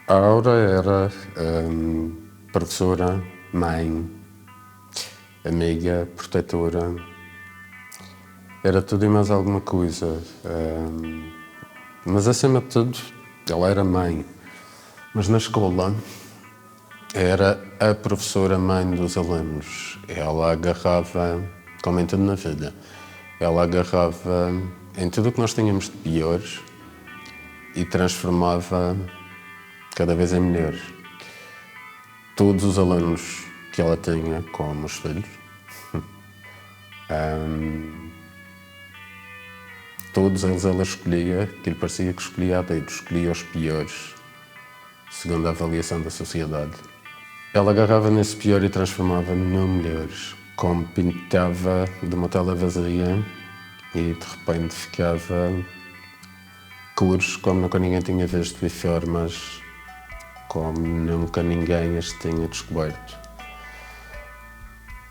A Aura era professora, mãe, amiga, protetora, era tudo e mais alguma coisa. Mas acima de tudo, ela era mãe. Mas na escola era a professora mãe dos alunos. Ela agarrava, como em tudo na vida, ela agarrava em tudo o que nós tínhamos de piores e transformava cada vez em melhores. Todos os alunos que ela tinha, como os filhos, todos eles ela escolhia, que lhe parecia que escolhia a dedo, escolhia os piores, segundo a avaliação da sociedade. Ela agarrava nesse pior e transformava no melhores, como pintava de uma tela vazia e de repente ficava cores como nunca ninguém tinha visto e formas como nunca ninguém as tinha descoberto.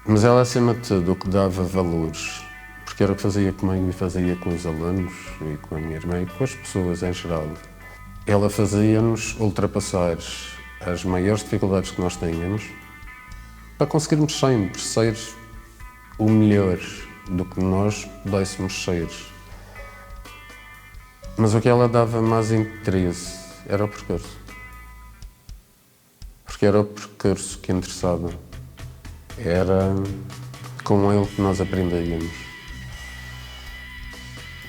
Mas ela, acima de tudo, o que dava valores, porque era o que fazia comigo e fazia com os alunos e com a minha irmã e com as pessoas em geral. Ela fazia-nos ultrapassar as maiores dificuldades que nós tínhamos para conseguirmos sempre ser o melhor do que nós pudéssemos ser. Mas o que ela dava mais interesse era o percurso. Porque era o percurso que interessava. Era com ele que nós aprendíamos.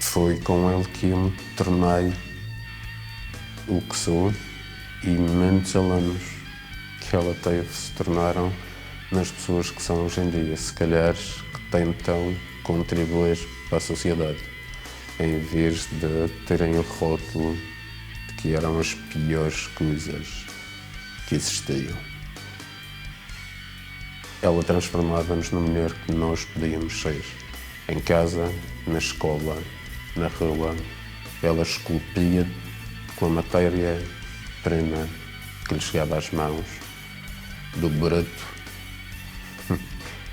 Foi com ele que eu me tornei o que sou e muitos alunos que ela teve se tornaram nas pessoas que são hoje em dia, se calhar que tentam contribuir para a sociedade, em vez de terem o rótulo de que eram as piores coisas que existiam. Ela transformava-nos no melhor que nós podíamos ser. Em casa, na escola, na rua, ela esculpia com a matéria-prima que lhe chegava às mãos, do bruto,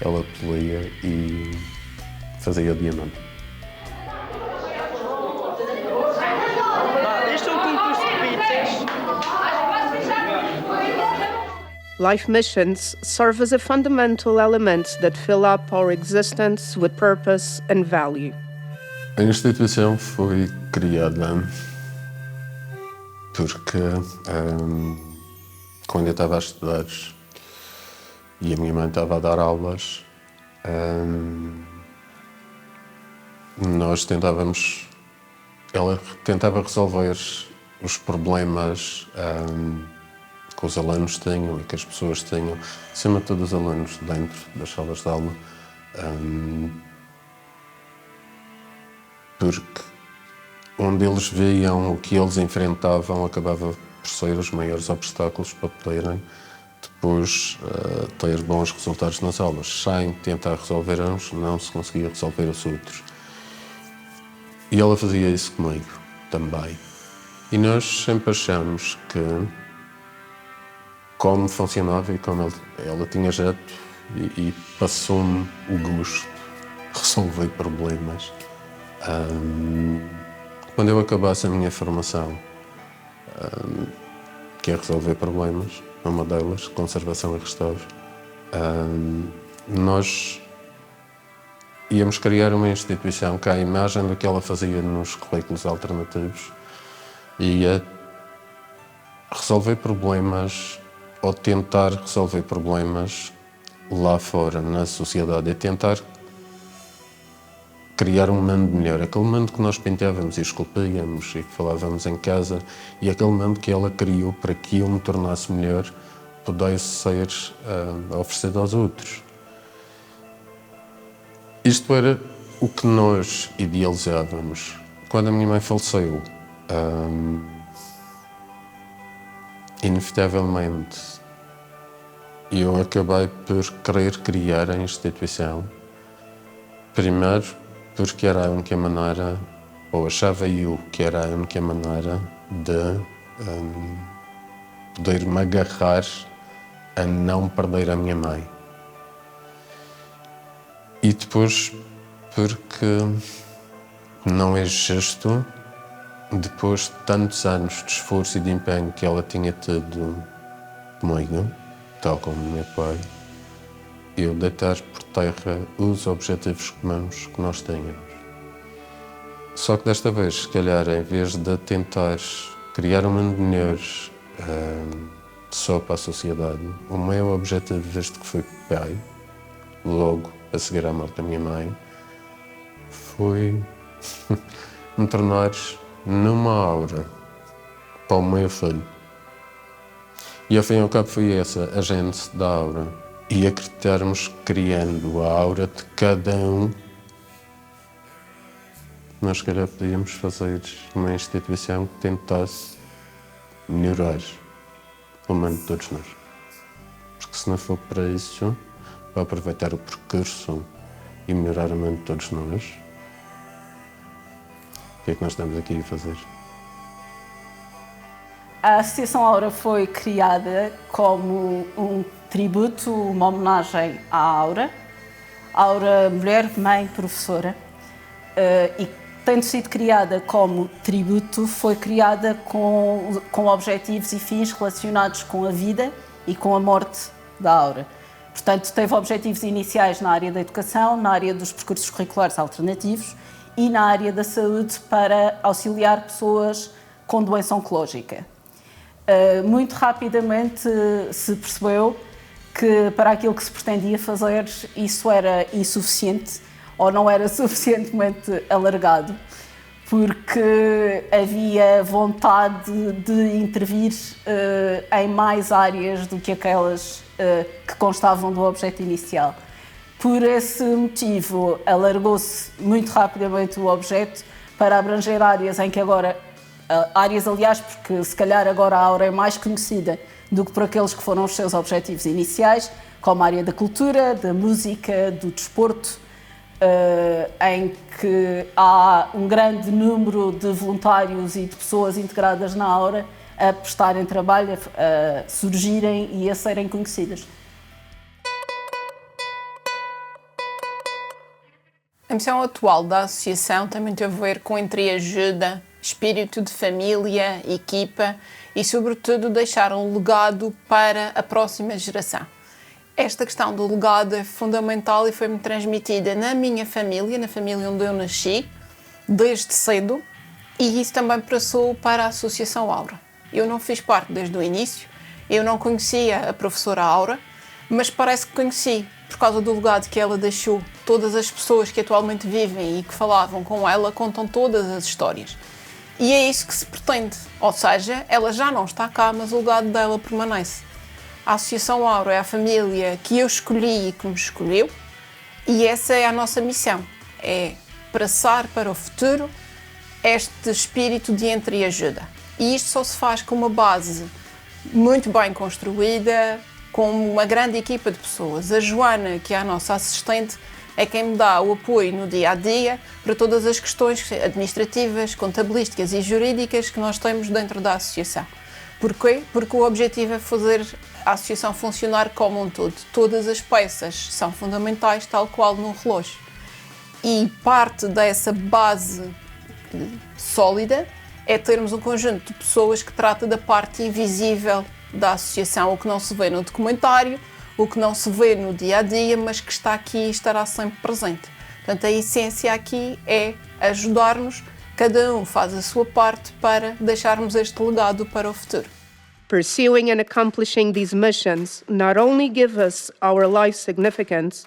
ela polia e fazia o diamante. Isto é um concurso de pizzas. Life missions serve as a fundamental element that fill up our existence with purpose and value. A instituição foi criada porque quando eu estava a estudar e a minha mãe estava a dar aulas, ela tentava resolver os problemas que os alunos tinham e que as pessoas tinham, acima de tudo os alunos dentro das salas de aula, porque onde eles viam o que eles enfrentavam acabava por ser os maiores obstáculos para poderem depois ter bons resultados nas aulas. Sem tentar resolver uns, não se conseguia resolver os outros. E ela fazia isso comigo também. E nós sempre achamos que, como funcionava e como ela tinha jeito e passou-me o gosto de resolver problemas. Quando eu acabasse a minha formação, que é resolver problemas, uma delas, conservação e restauro, nós íamos criar uma instituição que, à imagem do que ela fazia nos currículos alternativos, ia resolver problemas ou tentar resolver problemas lá fora, na sociedade, e tentar criar um mundo melhor. Aquele mundo que nós pintávamos e esculpíamos e que falávamos em casa, e aquele mundo que ela criou para que eu me tornasse melhor, pudesse ser oferecido aos outros. Isto era o que nós idealizávamos. Quando a minha mãe faleceu, inevitavelmente, eu acabei por querer criar a instituição. Primeiro, porque era a única maneira, ou achava eu que era a única maneira de poder me agarrar a não perder a minha mãe. E depois, porque não é justo depois de tantos anos de esforço e de empenho que ela tinha tido comigo, tal como o meu pai, eu deitar por terra os objetivos comuns que nós tínhamos. Só que desta vez, se calhar, em vez de tentar criar um mundo melhor só para a sociedade, o meu objetivo desde que fui pai, logo a seguir à morte da minha mãe, foi me tornar numa aura para o meu filho. E ao fim e ao cabo foi essa a gênese da aura. E acreditarmos criando a aura de cada um, nós se calhar podíamos fazer uma instituição que tentasse melhorar o mundo de todos nós. Porque se não for para isso, para aproveitar o percurso e melhorar o mundo de todos nós, o que é que nós estamos aqui a fazer? A Associação Aura foi criada como um tributo, uma homenagem à Aura. Aura, mulher, mãe, professora. E tendo sido criada como tributo, foi criada com objetivos e fins relacionados com a vida e com a morte da Aura. Portanto, teve objetivos iniciais na área da educação, na área dos percursos curriculares alternativos e na área da saúde para auxiliar pessoas com doença oncológica. Muito rapidamente se percebeu que para aquilo que se pretendia fazer isso era insuficiente ou não era suficientemente alargado, porque havia vontade de intervir em mais áreas do que aquelas que constavam do objeto inicial. Por esse motivo, alargou-se muito rapidamente o objeto para abranger áreas em que agora, aliás, porque se calhar agora a Aura é mais conhecida do que por aqueles que foram os seus objetivos iniciais, como a área da cultura, da música, do desporto, em que há um grande número de voluntários e de pessoas integradas na Aura a prestarem trabalho, a surgirem e a serem conhecidas. A missão atual da associação tem muito a ver com entreajuda, espírito de família, equipa e, sobretudo, deixar um legado para a próxima geração. Esta questão do legado é fundamental e foi-me transmitida na minha família, na família onde eu nasci, desde cedo, e isso também passou para a Associação Aura. Eu não fiz parte desde o início, eu não conhecia a professora Aura, mas parece que conheci, por causa do legado que ela deixou. Todas as pessoas que atualmente vivem e que falavam com ela contam todas as histórias. E é isso que se pretende, ou seja, ela já não está cá, mas o legado dela permanece. A Associação Aura é a família que eu escolhi e que me escolheu, e essa é a nossa missão, é passar para o futuro este espírito de entreajuda. E isto só se faz com uma base muito bem construída, com uma grande equipa de pessoas. A Joana, que é a nossa assistente, é quem me dá o apoio no dia-a-dia para todas as questões administrativas, contabilísticas e jurídicas que nós temos dentro da associação. Porquê? Porque o objetivo é fazer a associação funcionar como um todo. Todas as peças são fundamentais, tal qual num relógio. E parte dessa base sólida é termos um conjunto de pessoas que trata da parte invisível da associação, o que não se vê no documentário, o que não se vê no dia-a-dia, mas que está aqui e estará sempre presente. Portanto, a essência aqui é ajudar-nos, cada um faz a sua parte para deixarmos este legado para o futuro. Pursuing and accomplishing these missions not only give us our life significance,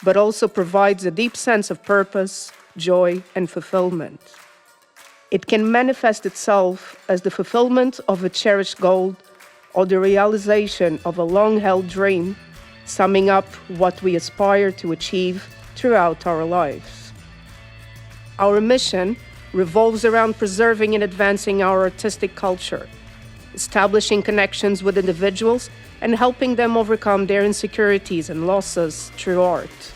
but also provides a deep sense of purpose, joy, and fulfillment. It can manifest itself as the fulfillment of a cherished goal or the realization of a long-held dream, summing up what we aspire to achieve throughout our lives. Our mission revolves around preserving and advancing our artistic culture, establishing connections with individuals and helping them overcome their insecurities and losses through art.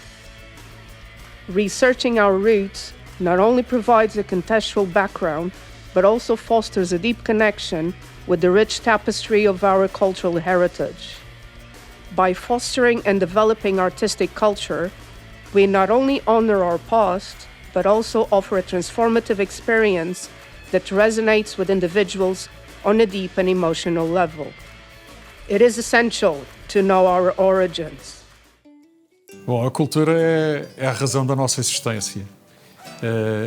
Researching our roots not only provides a contextual background, but also fosters a deep connection with the rich tapestry of our cultural heritage. By fostering and developing artistic culture, we not only honor our past, but also offer a transformative experience that resonates with individuals on a deep and emotional level. It is essential to know our origins. Bom, a cultura é a razão da nossa existência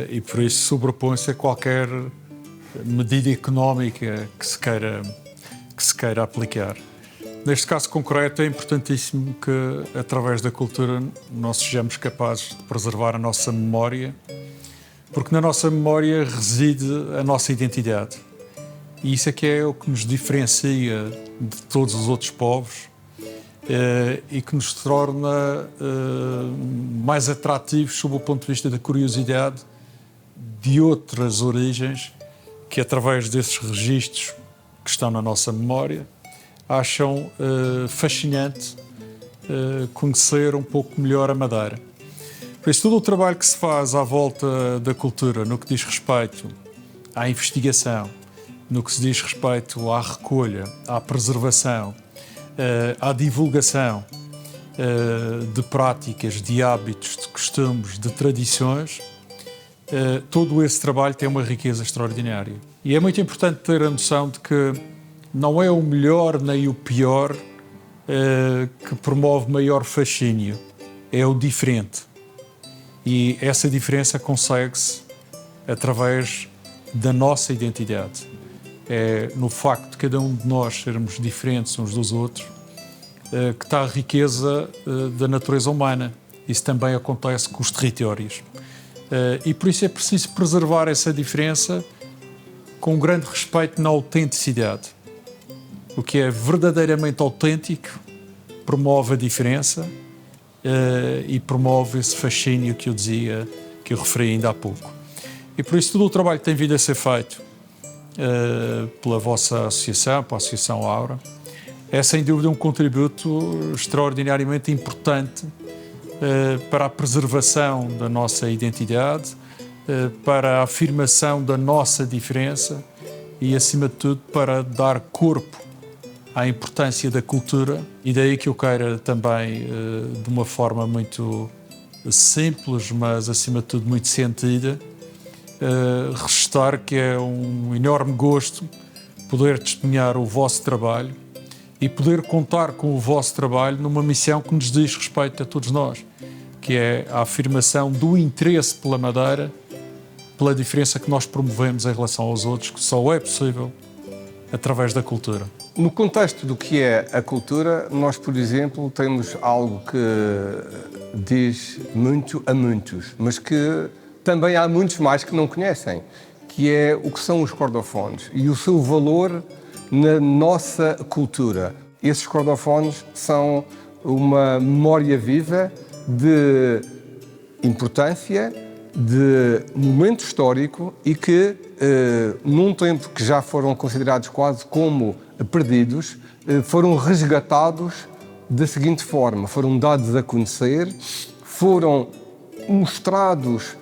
e por isso sobrepõe-se a qualquer medida económica que se queira aplicar. Neste caso concreto é importantíssimo que através da cultura nós sejamos capazes de preservar a nossa memória, porque na nossa memória reside a nossa identidade. E isso é que é o que nos diferencia de todos os outros povos e que nos torna mais atrativos sob o ponto de vista da curiosidade de outras origens que, através desses registros que estão na nossa memória, acham fascinante conhecer um pouco melhor a Madeira. Por isso, todo o trabalho que se faz à volta da cultura, no que diz respeito à investigação, no que se diz respeito à recolha, à preservação, à divulgação de práticas, de hábitos, de costumes, de tradições, todo esse trabalho tem uma riqueza extraordinária. E é muito importante ter a noção de que não é o melhor nem o pior que promove maior fascínio, é o diferente. E essa diferença consegue-se através da nossa identidade. É no facto de cada um de nós sermos diferentes uns dos outros que está a riqueza da natureza humana. Isso também acontece com os territórios. E por isso é preciso preservar essa diferença com um grande respeito na autenticidade. O que é verdadeiramente autêntico promove a diferença e promove esse fascínio que eu dizia, que eu referi ainda há pouco. E por isso todo o trabalho que tem vindo a ser feito pela vossa associação, pela Associação Aura, é sem dúvida um contributo extraordinariamente importante para a preservação da nossa identidade, para a afirmação da nossa diferença e, acima de tudo, para dar corpo à importância da cultura. E daí que eu queira também, de uma forma muito simples, mas acima de tudo muito sentida, registrar que é um enorme gosto poder testemunhar o vosso trabalho e poder contar com o vosso trabalho numa missão que nos diz respeito a todos nós, que é a afirmação do interesse pela Madeira, pela diferença que nós promovemos em relação aos outros, que só é possível através da cultura. No contexto do que é a cultura, nós, por exemplo, temos algo que diz muito a muitos, mas que também há muitos mais que não conhecem, que é o que são os cordofones e o seu valor na nossa cultura. Esses cordofones são uma memória viva de importância, de momento histórico e que, num tempo que já foram considerados quase como perdidos, foram resgatados da seguinte forma: foram dados a conhecer, foram mostrados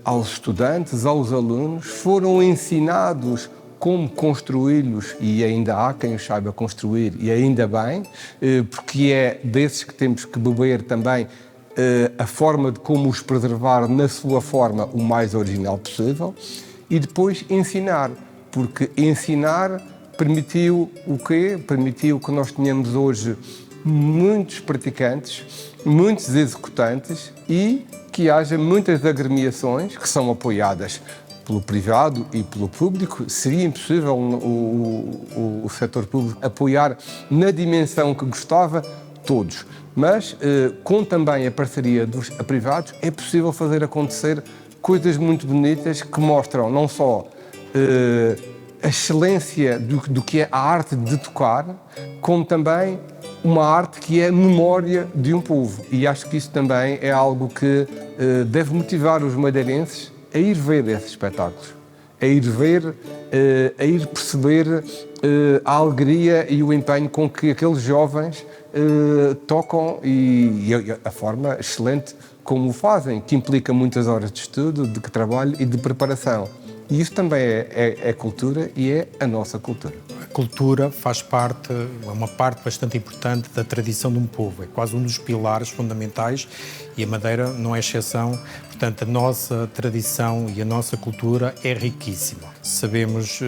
aos estudantes, aos alunos, foram ensinados como construí-los, e ainda há quem os saiba construir, e ainda bem, porque é desses que temos que beber também a forma de como os preservar na sua forma o mais original possível, e depois ensinar, porque ensinar permitiu o quê? Permitiu que nós tenhamos hoje muitos praticantes, muitos executantes e que haja muitas agremiações que são apoiadas pelo privado e pelo público. Seria impossível o setor público apoiar na dimensão que gostava todos, mas com também a parceria dos privados é possível fazer acontecer coisas muito bonitas que mostram não só a excelência do que é a arte de tocar, como também uma arte que é memória de um povo. E acho que isso também é algo que deve motivar os madeirenses a ir ver esses espetáculos, a ir ver, a ir perceber a alegria e o empenho com que aqueles jovens tocam e a forma excelente como o fazem, que implica muitas horas de estudo, de trabalho e de preparação. E isso também é cultura e é a nossa cultura. A cultura faz parte, é uma parte bastante importante da tradição de um povo, é quase um dos pilares fundamentais e a Madeira não é exceção. Portanto, a nossa tradição e a nossa cultura é riquíssima. Sabemos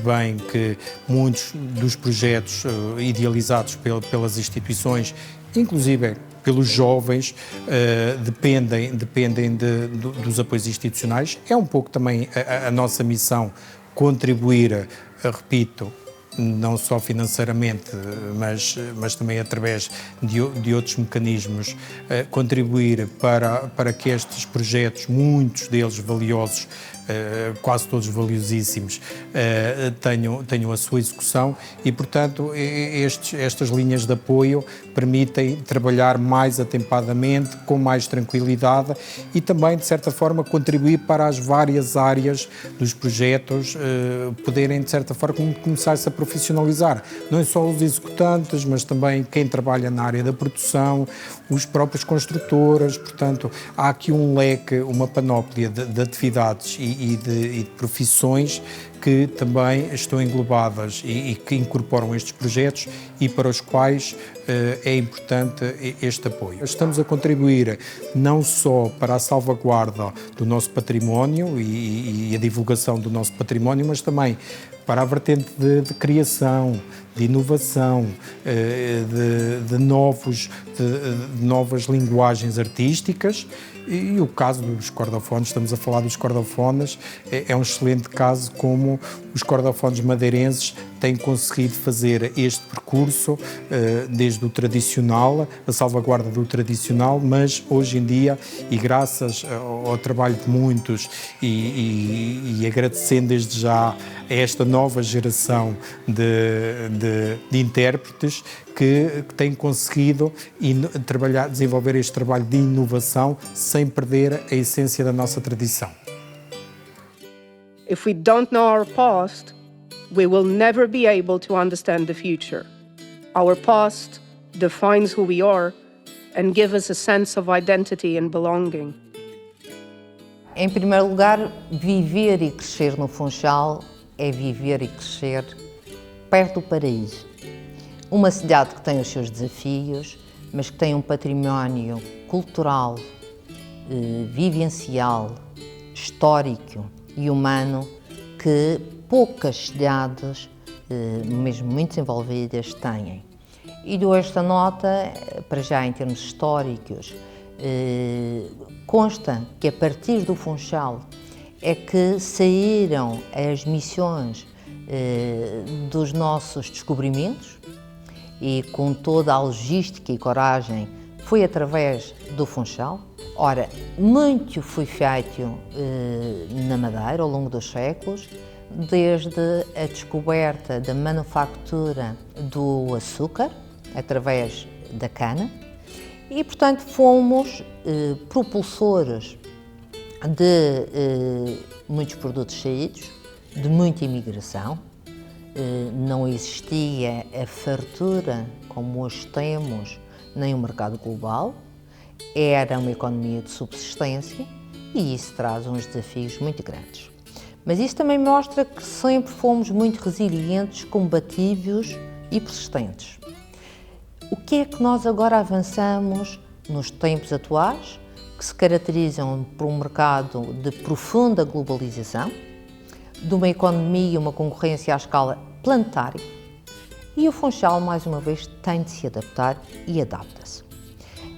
bem que muitos dos projetos idealizados pelas instituições, inclusive pelos jovens, dependem dos apoios institucionais. É um pouco também a nossa missão contribuir, repito, não só financeiramente, mas também através de outros mecanismos, contribuir para que estes projetos, muitos deles valiosos, quase todos valiosíssimos, tenham a sua execução e, portanto, estas linhas de apoio permitem trabalhar mais atempadamente, com mais tranquilidade e também, de certa forma, contribuir para as várias áreas dos projetos poderem, de certa forma, começar-se a profissionalizar. Não é só os executantes, mas também quem trabalha na área da produção, os próprios construtoras. Portanto, há aqui um leque, uma panóplia de atividades e de profissões que também estão englobadas e que incorporam estes projetos e para os quais é importante este apoio. Estamos a contribuir não só para a salvaguarda do nosso património e a divulgação do nosso património, mas também para a vertente de criação, de inovação, de novas linguagens artísticas. E o caso dos cordofones, estamos a falar dos cordofones, é um excelente caso como os cordofones madeirenses têm conseguido fazer este percurso desde o tradicional, a salvaguarda do tradicional, mas hoje em dia, e graças ao trabalho de muitos e agradecendo desde já a esta nova geração de intérpretes que têm conseguido desenvolver este trabalho de inovação sem perder a essência da nossa tradição. If we don't know our past, we will never be able to understand the future. Our past defines who we are and gives us a sense of identity and belonging. Em primeiro lugar, viver e crescer no Funchal é viver e crescer perto do paraíso. Uma cidade que tem os seus desafios, mas que tem um património cultural, vivencial, histórico e humano que poucas cidades, mesmo muito desenvolvidas, têm. E dou esta nota, para já em termos históricos, consta que a partir do Funchal é que saíram as missões dos nossos descobrimentos e com toda a logística e coragem foi através do Funchal. Ora, muito foi feito na Madeira ao longo dos séculos, desde a descoberta da manufatura do açúcar, através da cana, e, portanto, fomos propulsores de muitos produtos saídos, de muita imigração. Não existia a fartura como hoje temos, nem o mercado global. Era uma economia de subsistência e isso traz uns desafios muito grandes. Mas isso também mostra que sempre fomos muito resilientes, combativos e persistentes. O que é que nós agora avançamos nos tempos atuais, que se caracterizam por um mercado de profunda globalização, de uma economia e uma concorrência à escala planetária, e o Funchal, mais uma vez, tem de se adaptar e adapta-se.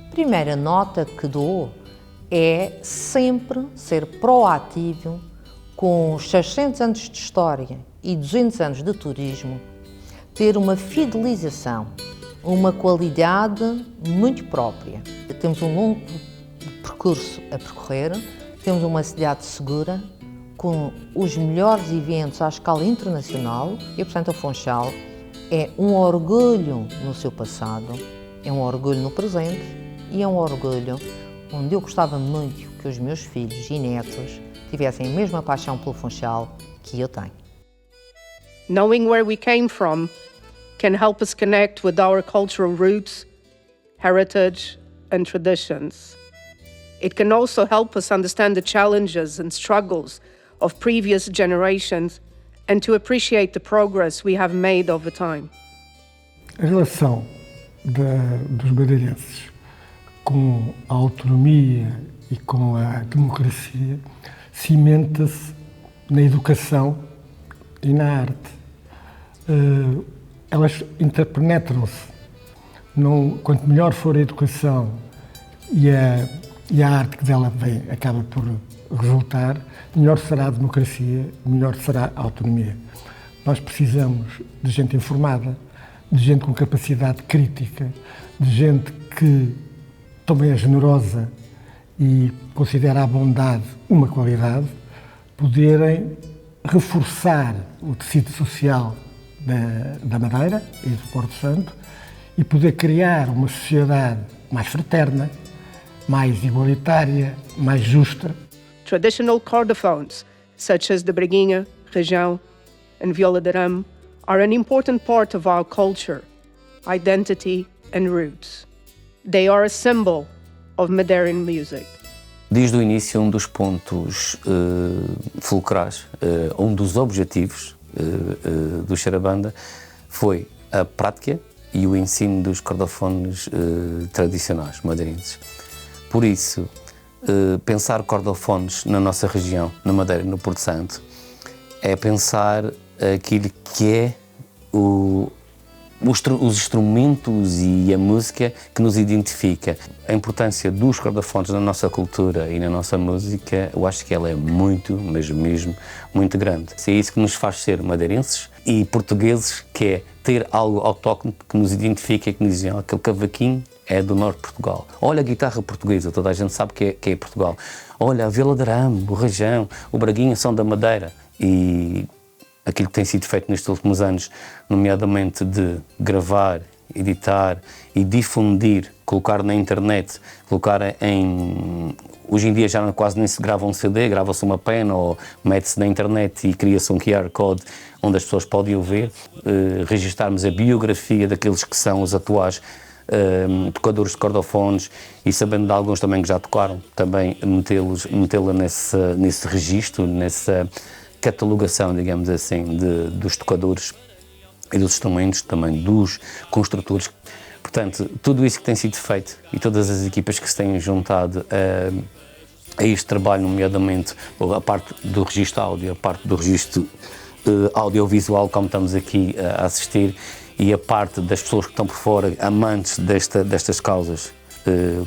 A primeira nota que dou é sempre ser proativo com os 600 anos de história e 200 anos de turismo, ter uma fidelização, uma qualidade muito própria. Temos um longo percurso a percorrer, temos uma cidade segura, com os melhores eventos à escala internacional e, portanto, o Funchal é um orgulho no seu passado, é um orgulho no presente e é um orgulho onde eu gostava muito que os meus filhos e netos tivessem a mesma paixão pelo Funchal que eu tenho. Knowing where we came from can help us connect with our cultural roots, heritage, and traditions. It can also help us understand the challenges and struggles of previous generations and to appreciate the progress we have made over time. A relação dos madeirenses com a autonomia e com a democracia cimenta-se na educação e na arte. Elas interpenetram-se. Quanto melhor for a educação e a arte que dela vem acaba por resultar, melhor será a democracia, melhor será a autonomia. Nós precisamos de gente informada, de gente com capacidade crítica, de gente que também é generosa e considera a bondade uma qualidade, poderem reforçar o tecido social da Madeira e do Porto Santo e poder criar uma sociedade mais fraterna, mais igualitária, mais justa. Traditional cordophones, such as the Braguinha, Rajão, and Viola de Arame, are an important part of our culture, identity, and roots. They are a symbol of Madeiran music. Desde o início, um dos pontos fulcrais, um dos objetivos do Xarabanda foi a prática e o ensino dos cordofones tradicionais madeirenses. Por isso, pensar cordofones na nossa região, na Madeira, no Porto Santo, é pensar aquilo que é os instrumentos e a música que nos identifica. A importância dos cordofones na nossa cultura e na nossa música, eu acho que ela é muito, mas mesmo, muito grande. É isso que nos faz ser madeirenses e portugueses, que é ter algo autóctone que nos identifica e que nos dizem aquele cavaquinho é do norte de Portugal. Olha a guitarra portuguesa, toda a gente sabe que é Portugal. Olha a Viola de Arame, o Rajão, o Braguinha são da Madeira. E aquilo que tem sido feito nestes últimos anos, nomeadamente de gravar, editar e difundir, colocar na internet, colocar em... Hoje em dia já quase nem se grava um CD, grava-se uma pena ou mete-se na internet e cria-se um QR Code onde as pessoas podem o ver, registarmos a biografia daqueles que são os atuais tocadores de cordofones e sabendo de alguns também que já tocaram, também metê-la nesse registro, nessa catalogação, digamos assim, dos tocadores e dos instrumentos, também dos construtores. Portanto, tudo isso que tem sido feito e todas as equipas que se têm juntado a este trabalho, nomeadamente a parte do registro áudio, a parte do registro audiovisual, como estamos aqui a assistir, e a parte das pessoas que estão por fora, amantes destas causas,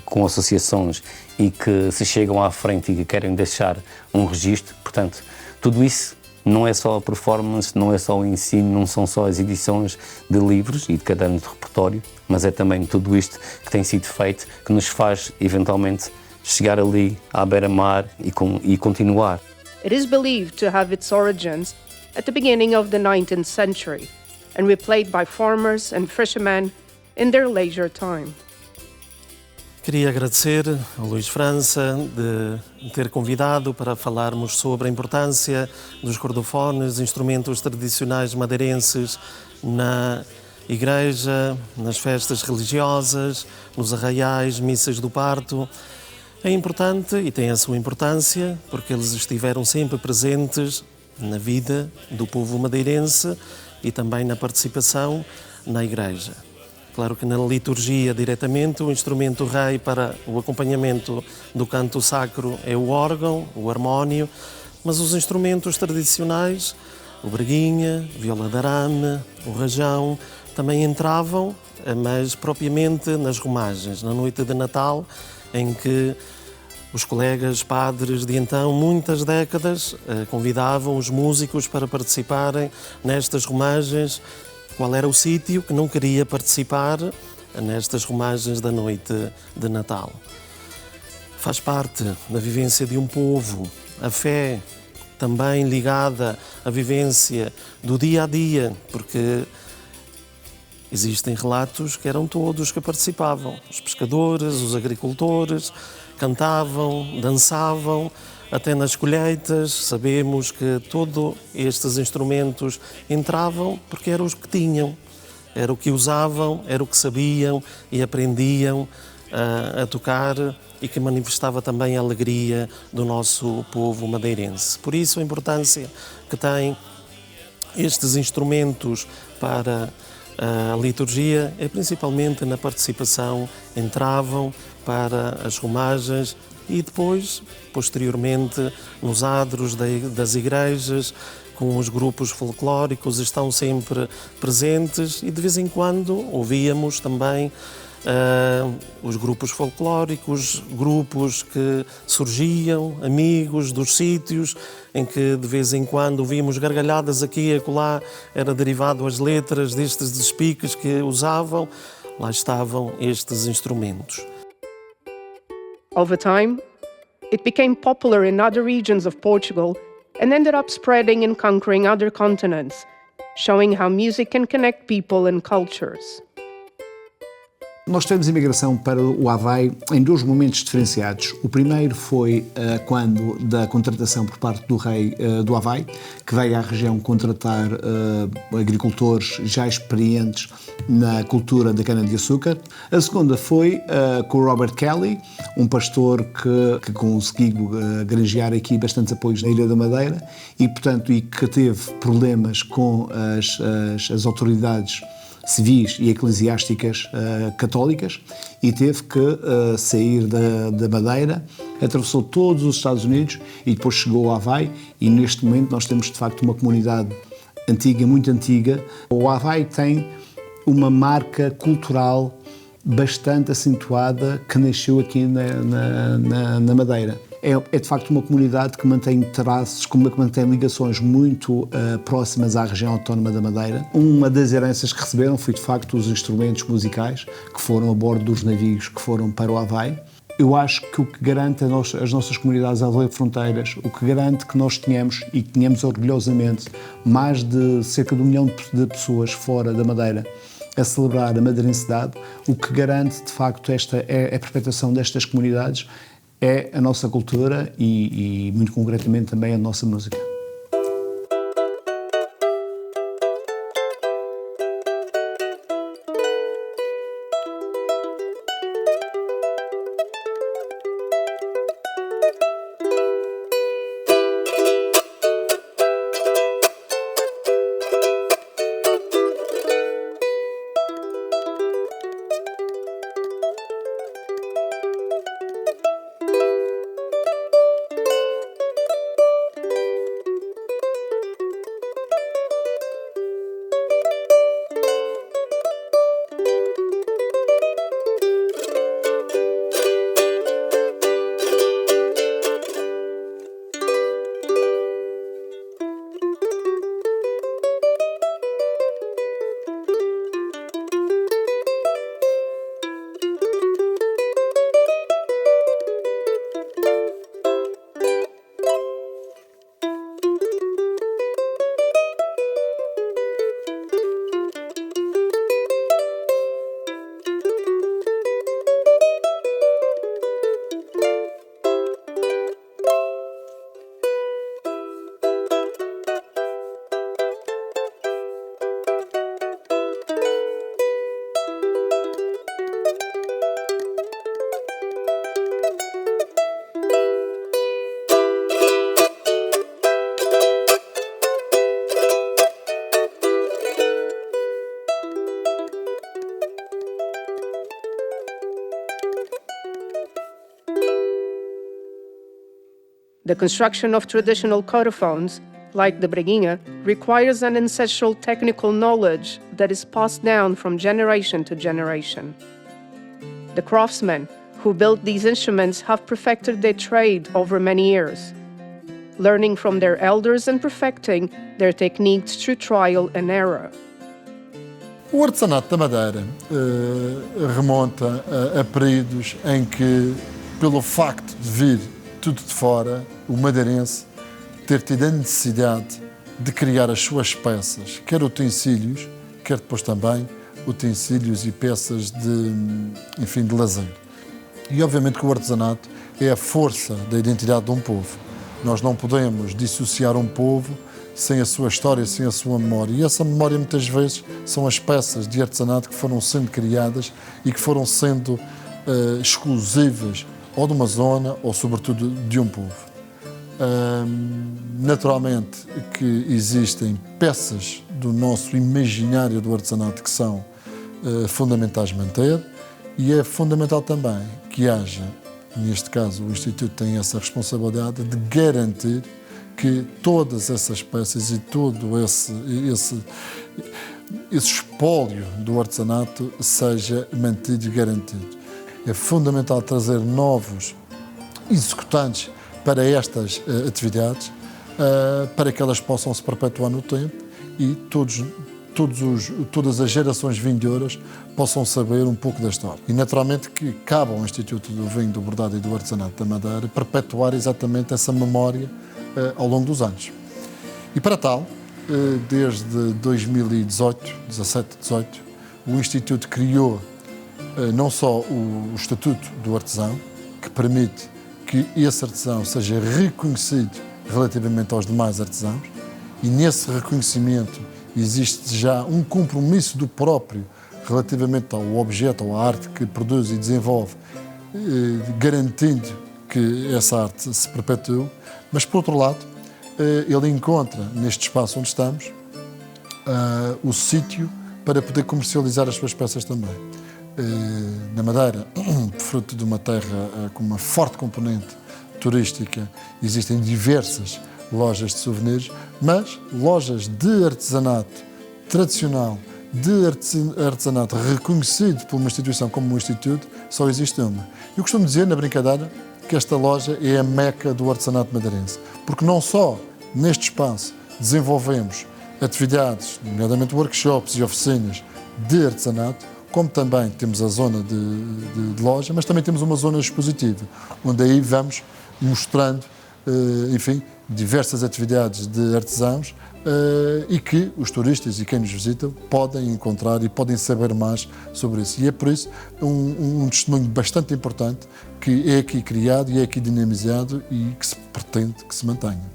com associações e que se chegam à frente e que querem deixar um registro. Portanto, tudo isso não é só a performance, não é só o ensino, não são só as edições de livros e de cadernos de repertório, mas é também tudo isto que tem sido feito, que nos faz, eventualmente, chegar ali à beira-mar e continuar. It is believed to have its origins at the beginning of the 19th century and were played by farmers and fishermen in their leisure time. Queria agradecer ao Luís França de ter convidado para falarmos sobre a importância dos cordofones, instrumentos tradicionais madeirenses na igreja, nas festas religiosas, nos arraiais, missas do parto. É importante e tem a sua importância porque eles estiveram sempre presentes na vida do povo madeirense e também na participação na igreja. Claro que na liturgia diretamente o instrumento rei para o acompanhamento do canto sacro é o órgão, o harmónio, mas os instrumentos tradicionais, o braguinha, viola de arame, o rajão, também entravam, mas propriamente nas romagens, na noite de Natal, em que os colegas padres de então, muitas décadas, convidavam os músicos para participarem nestas romagens. Qual era o sítio que não queria participar nestas romagens da noite de Natal? Faz parte da vivência de um povo, a fé também ligada à vivência do dia a dia, porque existem relatos que eram todos que participavam, os pescadores, os agricultores, cantavam, dançavam, até nas colheitas. Sabemos que todos estes instrumentos entravam porque eram os que tinham, era o que usavam, era o que sabiam e aprendiam a tocar e que manifestava também a alegria do nosso povo madeirense. Por isso a importância que tem estes instrumentos para a liturgia é principalmente na participação, entravam para as romagens e depois, posteriormente, nos adros das igrejas, com os grupos folclóricos, estão sempre presentes e de vez em quando ouvíamos também os grupos folclóricos, grupos que surgiam, amigos dos sítios, em que de vez em quando ouvíamos gargalhadas aqui e acolá, era derivado as letras destes despiques que usavam, lá estavam estes instrumentos. Over time, it became popular in other regions of Portugal and ended up spreading and conquering other continents, showing how music can connect people and cultures. Nós tivemos imigração para o Havaí em dois momentos diferenciados. O primeiro foi quando da contratação por parte do rei do Havaí, que veio à região contratar agricultores já experientes na cultura da cana-de-açúcar. A segunda foi com o Robert Kelly, um pastor que conseguiu granjear aqui bastantes apoios na Ilha da Madeira e, portanto, que teve problemas com as autoridades civis e eclesiásticas católicas e teve que sair da Madeira, atravessou todos os Estados Unidos e depois chegou ao Havaí e neste momento nós temos de facto uma comunidade antiga, muito antiga. O Havaí tem uma marca cultural bastante acentuada que nasceu aqui na Madeira. É de facto uma comunidade que mantém traços, que mantém ligações muito próximas à região autónoma da Madeira. Uma das heranças que receberam foi de facto os instrumentos musicais que foram a bordo dos navios que foram para o Havaí. Eu acho que o que garante as nossas comunidades além de fronteiras, o que garante que nós tenhamos e que tenhamos orgulhosamente mais de cerca de 1 milhão de pessoas fora da Madeira a celebrar a madeirensidade, o que garante de facto a perpetuação destas comunidades é a nossa cultura e muito concretamente também a nossa música. The construction of traditional cotophones, like the Breguinha, requires an ancestral technical knowledge that is passed down from generation to generation. The craftsmen who built these instruments have perfected their trade over many years, learning from their elders and perfecting their techniques through trial and error. O artesanato da Madeira remonta a períodos em que, pelo facto de vir tudo de fora, o madeirense ter tido a necessidade de criar as suas peças, quer utensílios, quer depois também utensílios e peças de lazer. E obviamente que o artesanato é a força da identidade de um povo. Nós não podemos dissociar um povo sem a sua história, sem a sua memória. E essa memória muitas vezes são as peças de artesanato que foram sendo criadas e que foram sendo exclusivas ou de uma zona ou sobretudo de um povo. Naturalmente que existem peças do nosso imaginário do artesanato que são fundamentais manter, e é fundamental também que haja, neste caso o Instituto tem essa responsabilidade de garantir que todas essas peças e todo esse espólio do artesanato seja mantido e garantido. É fundamental trazer novos executantes para estas atividades, para que elas possam se perpetuar no tempo e todas as gerações vindouras possam saber um pouco da história. E naturalmente que cabe ao Instituto do Vinho, do Bordado e do Artesanato da Madeira perpetuar exatamente essa memória ao longo dos anos. E para tal, desde 2018, 17, o Instituto criou não só o Estatuto do Artesão, que permite que esse artesão seja reconhecido relativamente aos demais artesãos, e nesse reconhecimento existe já um compromisso do próprio relativamente ao objeto, ou à arte que produz e desenvolve, garantindo que essa arte se perpetue, mas por outro lado, ele encontra neste espaço onde estamos o sítio para poder comercializar as suas peças também. Na Madeira, fruto de uma terra com uma forte componente turística, existem diversas lojas de souvenirs, mas lojas de artesanato tradicional, de artesanato reconhecido por uma instituição como o Instituto, só existe uma. Eu costumo dizer, na brincadeira, que esta loja é a meca do artesanato madeirense, porque não só neste espaço desenvolvemos atividades, nomeadamente workshops e oficinas de artesanato, como também temos a zona de loja, mas também temos uma zona expositiva, onde aí vamos mostrando, enfim, diversas atividades de artesãos e que os turistas e quem nos visita podem encontrar e podem saber mais sobre isso. E é por isso um testemunho bastante importante que é aqui criado e é aqui dinamizado e que se pretende que se mantenha.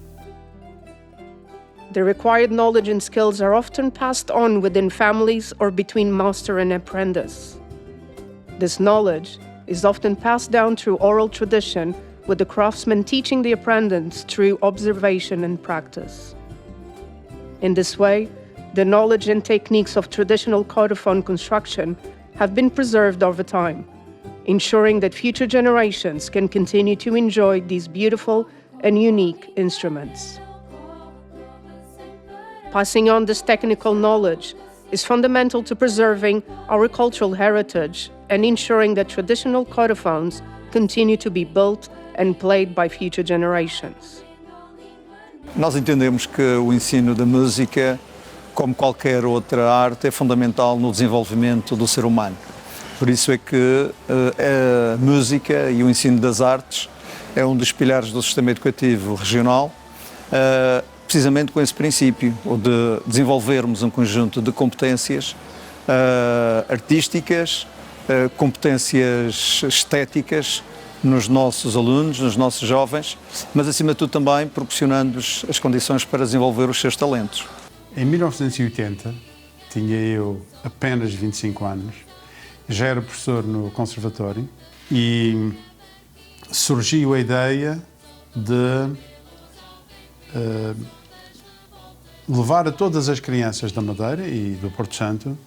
The required knowledge and skills are often passed on within families or between master and apprentice. This knowledge is often passed down through oral tradition, with the craftsman teaching the apprentice through observation and practice. In this way, the knowledge and techniques of traditional cordophone construction have been preserved over time, ensuring that future generations can continue to enjoy these beautiful and unique instruments. Passing on this technical knowledge is fundamental to preserving our cultural heritage and ensuring that traditional cordophones continue to be built and played by future generations. Nós entendemos que o ensino da música, como qualquer outra arte, é fundamental no desenvolvimento do ser humano. Por isso é que a música e o ensino das artes é um dos pilares do sistema educativo regional, precisamente com esse princípio, o de desenvolvermos um conjunto de competências artísticas, competências estéticas nos nossos alunos, nos nossos jovens, mas acima de tudo também proporcionando-lhes as condições para desenvolver os seus talentos. Em 1980, tinha eu apenas 25 anos, já era professor no conservatório e surgiu a ideia de levar a todas as crianças da Madeira e do Porto Santo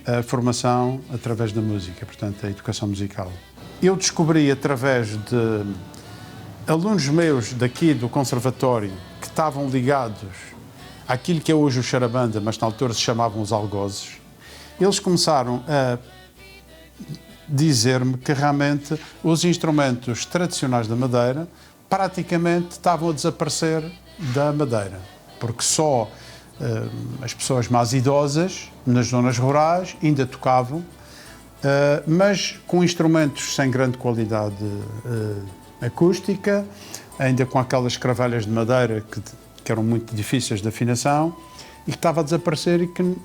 a formação através da música, portanto, a educação musical. Eu descobri através de alunos meus daqui do conservatório que estavam ligados àquilo que é hoje o Charabanda, mas na altura se chamavam os algozes. Eles começaram a dizer-me que realmente os instrumentos tradicionais da Madeira praticamente estavam a desaparecer da Madeira, porque só as pessoas mais idosas nas zonas rurais ainda tocavam, mas com instrumentos sem grande qualidade acústica, ainda com aquelas cravelhas de madeira que eram muito difíceis de afinação e que estava a desaparecer e que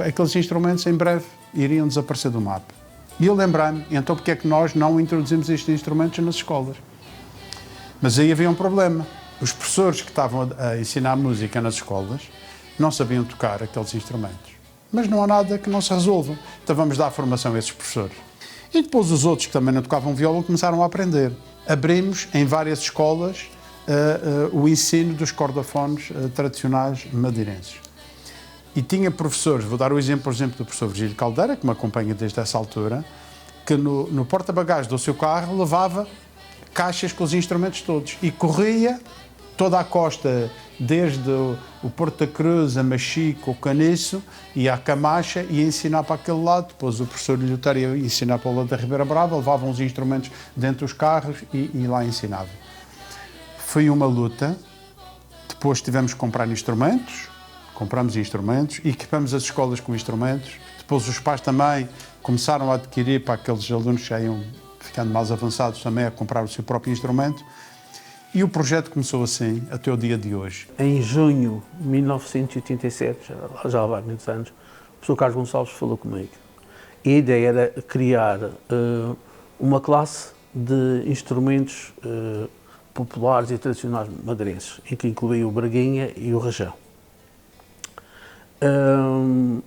aqueles instrumentos em breve iriam desaparecer do mapa. E eu lembrei-me, então porque é que nós não introduzimos estes instrumentos nas escolas? Mas aí havia um problema. Os professores que estavam a ensinar música nas escolas não sabiam tocar aqueles instrumentos. Mas não há nada que não se resolva. Então vamos dar formação a esses professores. E depois os outros que também não tocavam viola começaram a aprender. Abrimos em várias escolas o ensino dos cordofones tradicionais madeirenses. E tinha professores, vou dar o exemplo, por exemplo, do professor Virgílio Caldeira, que me acompanha desde essa altura, que no porta-bagagens do seu carro levava caixas com os instrumentos todos e corria toda a costa, desde o Porto da Cruz, a Machico, o Caniço e a Camacha, e ensinar para aquele lado. Depois o professor Lhuter ia ensinar para o lado da Ribeira Brava, levavam os instrumentos dentro dos carros e lá ensinava. Foi uma luta. Depois tivemos que comprar instrumentos, compramos instrumentos, equipamos as escolas com instrumentos. Depois os pais também começaram a adquirir, para aqueles alunos que já iam ficando mais avançados, também a comprar o seu próprio instrumento. E o projeto começou assim, até o dia de hoje. Em junho de 1987, já há muitos anos, o professor Carlos Gonçalves falou comigo. E a ideia era criar uma classe de instrumentos populares e tradicionais madeirenses, em que incluía o Braguinha e o Rajão.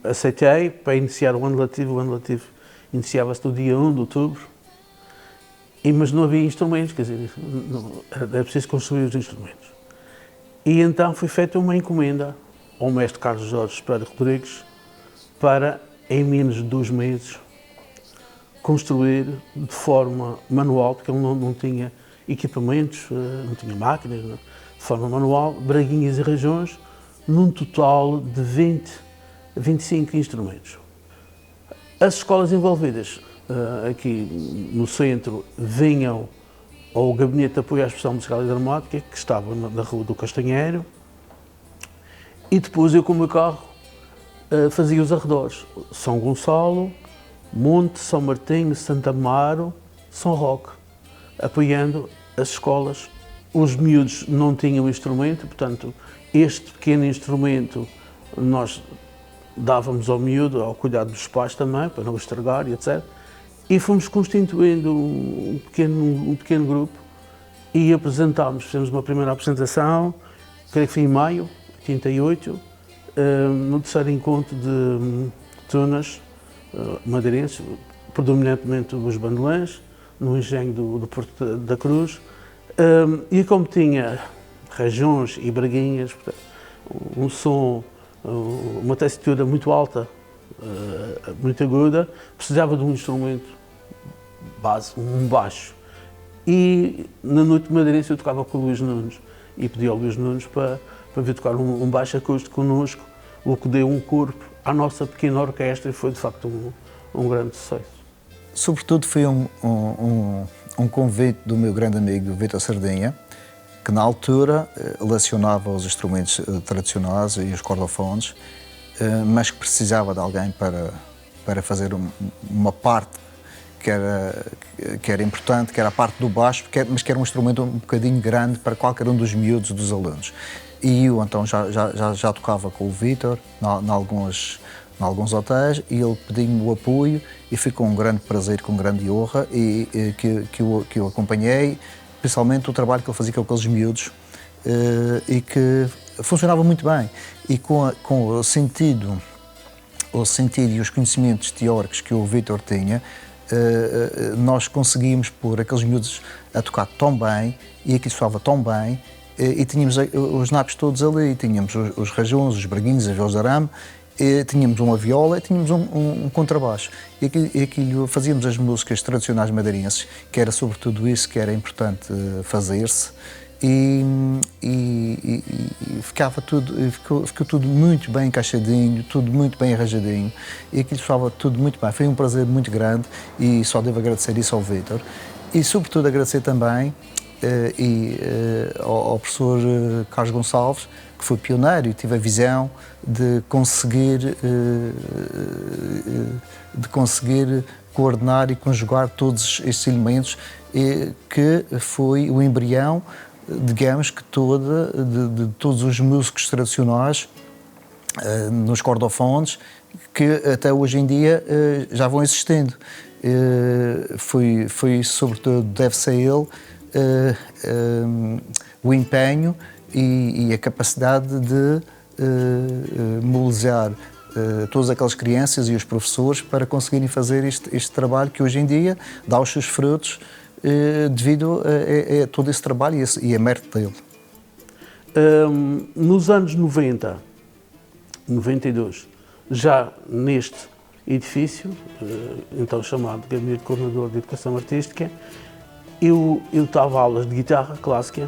Aceitei para iniciar o ano letivo iniciava-se no dia 1 de outubro, mas não havia instrumentos, quer dizer, era preciso construir os instrumentos. E então foi feita uma encomenda ao mestre Carlos Jorge Pereira Rodrigues para, em menos de 2 meses, construir de forma manual, porque ele não tinha equipamentos, não tinha máquinas, de forma manual, braguinhas e rajões, num total de 25 instrumentos. As escolas envolvidas aqui no centro vinham ao Gabinete de Apoio à Expressão Musical e Dramática, que estava na Rua do Castanheiro, e depois eu com o meu carro fazia os arredores. São Gonçalo, Monte, São Martinho, Santa Amaro, São Roque, apoiando as escolas. Os miúdos não tinham instrumento, portanto, este pequeno instrumento nós dávamos ao miúdo, ao cuidado dos pais também, para não o estragar e etc. E fomos constituindo um pequeno grupo e apresentámos, fizemos uma primeira apresentação, creio que foi em maio de 88, no terceiro encontro de tunas madeirenses, predominantemente os bandolãs, no engenho do Porto da Cruz, e como tinha rajões e braguinhas, portanto, um som, uma tessitura muito alta, muito aguda, precisava de um instrumento base, um baixo. E na noite de madeirense eu tocava com o Luís Nunes e pedi ao Luís Nunes para vir tocar um baixo acústico connosco, o que deu um corpo à nossa pequena orquestra e foi de facto um grande sucesso. Sobretudo foi um convite do meu grande amigo Vítor Sardinha, que na altura lecionava os instrumentos tradicionais e os cordofones, mas que precisava de alguém para fazer uma parte que era importante, que era a parte do baixo, mas que era um instrumento um bocadinho grande para qualquer um dos miúdos dos alunos. E eu então já tocava com o Vítor em alguns hotéis e ele pediu-me o apoio e foi com um grande prazer, com grande honra que eu acompanhei, principalmente o trabalho que ele fazia com aqueles miúdos e que funcionava muito bem. E com o sentido e os conhecimentos teóricos que o Vítor tinha, nós conseguimos pôr aqueles miúdos a tocar tão bem e aquilo soava tão bem e tínhamos os napos todos ali, tínhamos os rajões, os braguinhos, as violas de arame, tínhamos uma viola e tínhamos um contrabaixo. E aquilo fazíamos as músicas tradicionais madeirenses, que era sobretudo isso que era importante fazer-se. E ficava ficou tudo muito bem encaixadinho, tudo muito bem arranjadinho e aquilo estava tudo muito bem. Foi um prazer muito grande e só devo agradecer isso ao Vítor e sobretudo agradecer também ao professor Carlos Gonçalves, que foi pioneiro e teve a visão de conseguir coordenar e conjugar todos estes elementos que foi o embrião, digamos que de todos os músicos tradicionais nos cordofones que até hoje em dia já vão existindo. Foi sobretudo, deve-se a ele o empenho e a capacidade de mobilizar todas aquelas crianças e os professores para conseguirem fazer este trabalho que hoje em dia dá os seus frutos devido a todo esse trabalho e a mérito dele. Nos anos 90, 92, já neste edifício, então chamado Gabinete Coordenador de Educação Artística, eu estava a aulas de guitarra clássica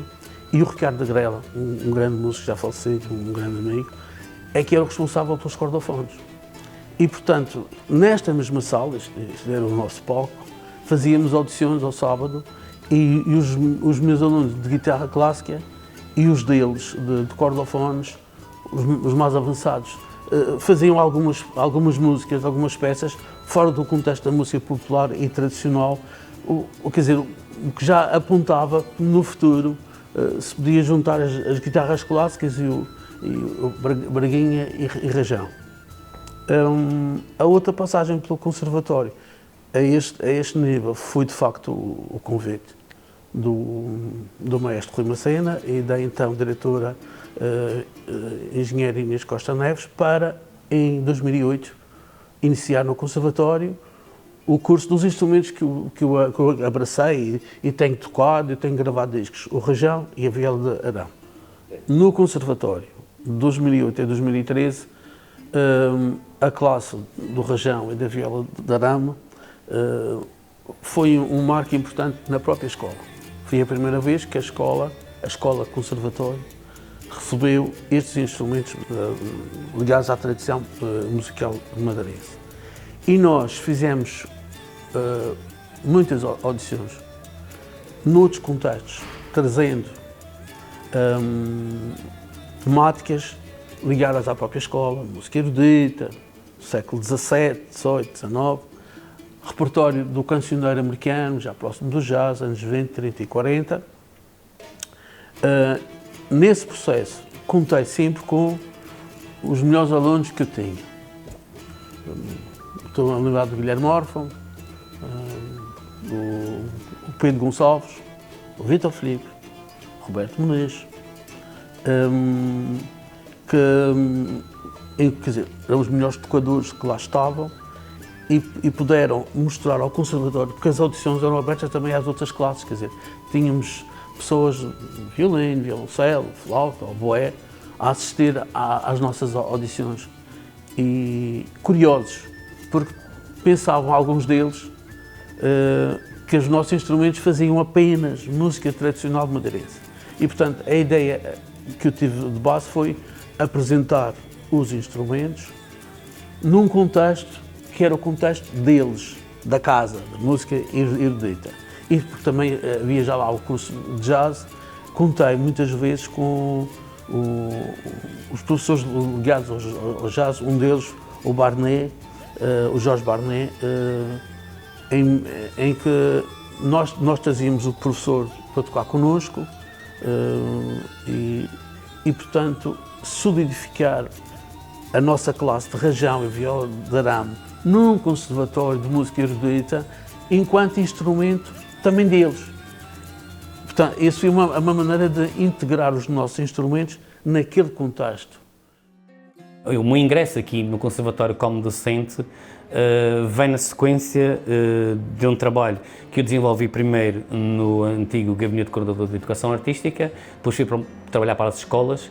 e o Ricardo da Grela, um grande músico já falecido, um grande amigo, é que era o responsável pelos cordofones. E, portanto, nesta mesma sala, este era o nosso palco, fazíamos audições ao sábado e os meus alunos de guitarra clássica e os deles de cordofones, os mais avançados, faziam algumas músicas, algumas peças fora do contexto da música popular e tradicional, quer dizer, o que já apontava no futuro se podia juntar as guitarras clássicas e o Braguinha e Rajão. A outra passagem pelo Conservatório a este nível foi de facto o convite do maestro Rui Macena e da então diretora engenheira Inês Costa Neves para, em 2008, iniciar no Conservatório o curso dos instrumentos que eu abracei e tenho tocado e tenho gravado discos, o Rajão e a viola de arame. No Conservatório, de 2008 a 2013, a classe do Rajão e da viola de arame foi um marco importante na própria escola. Foi a primeira vez que a escola Conservatório, recebeu estes instrumentos ligados à tradição musical madeirense. E nós fizemos muitas audições, noutros contextos, trazendo temáticas ligadas à própria escola, música erudita, século XVII, XVIII, XIX, repertório do cancioneiro americano, já próximo do jazz, anos 20, 30 e 40. Nesse processo, contei sempre com os melhores alunos que eu tinha. Estou a lembrar do Guilherme Órfão, o Pedro Gonçalves, o Vítor Filipe, o Roberto Muniz, quer dizer, eram os melhores tocadores que lá estavam e puderam mostrar ao Conservatório, porque as audições eram abertas também às outras classes, quer dizer, tínhamos pessoas de violino, violoncelo, flauta, oboé, a assistir às nossas audições e curiosos, porque pensavam alguns deles que os nossos instrumentos faziam apenas música tradicional madeirense. E, portanto, a ideia que eu tive de base foi apresentar os instrumentos num contexto que era o contexto deles, da casa, da música erudita. E porque também havia já lá o curso de jazz, contei muitas vezes com os professores ligados ao jazz, um deles, o Barnet, o Jorge Barnet, em que nós trazíamos o professor para tocar connosco e, portanto, solidificar a nossa classe de Rajão e viola de arame num conservatório de música erudita enquanto instrumento também deles. Portanto, isso foi uma maneira de integrar os nossos instrumentos naquele contexto. O meu ingresso aqui no Conservatório como docente vem na sequência de um trabalho que eu desenvolvi primeiro no antigo Gabinete Coordenador de Educação Artística, depois fui para trabalhar para as escolas,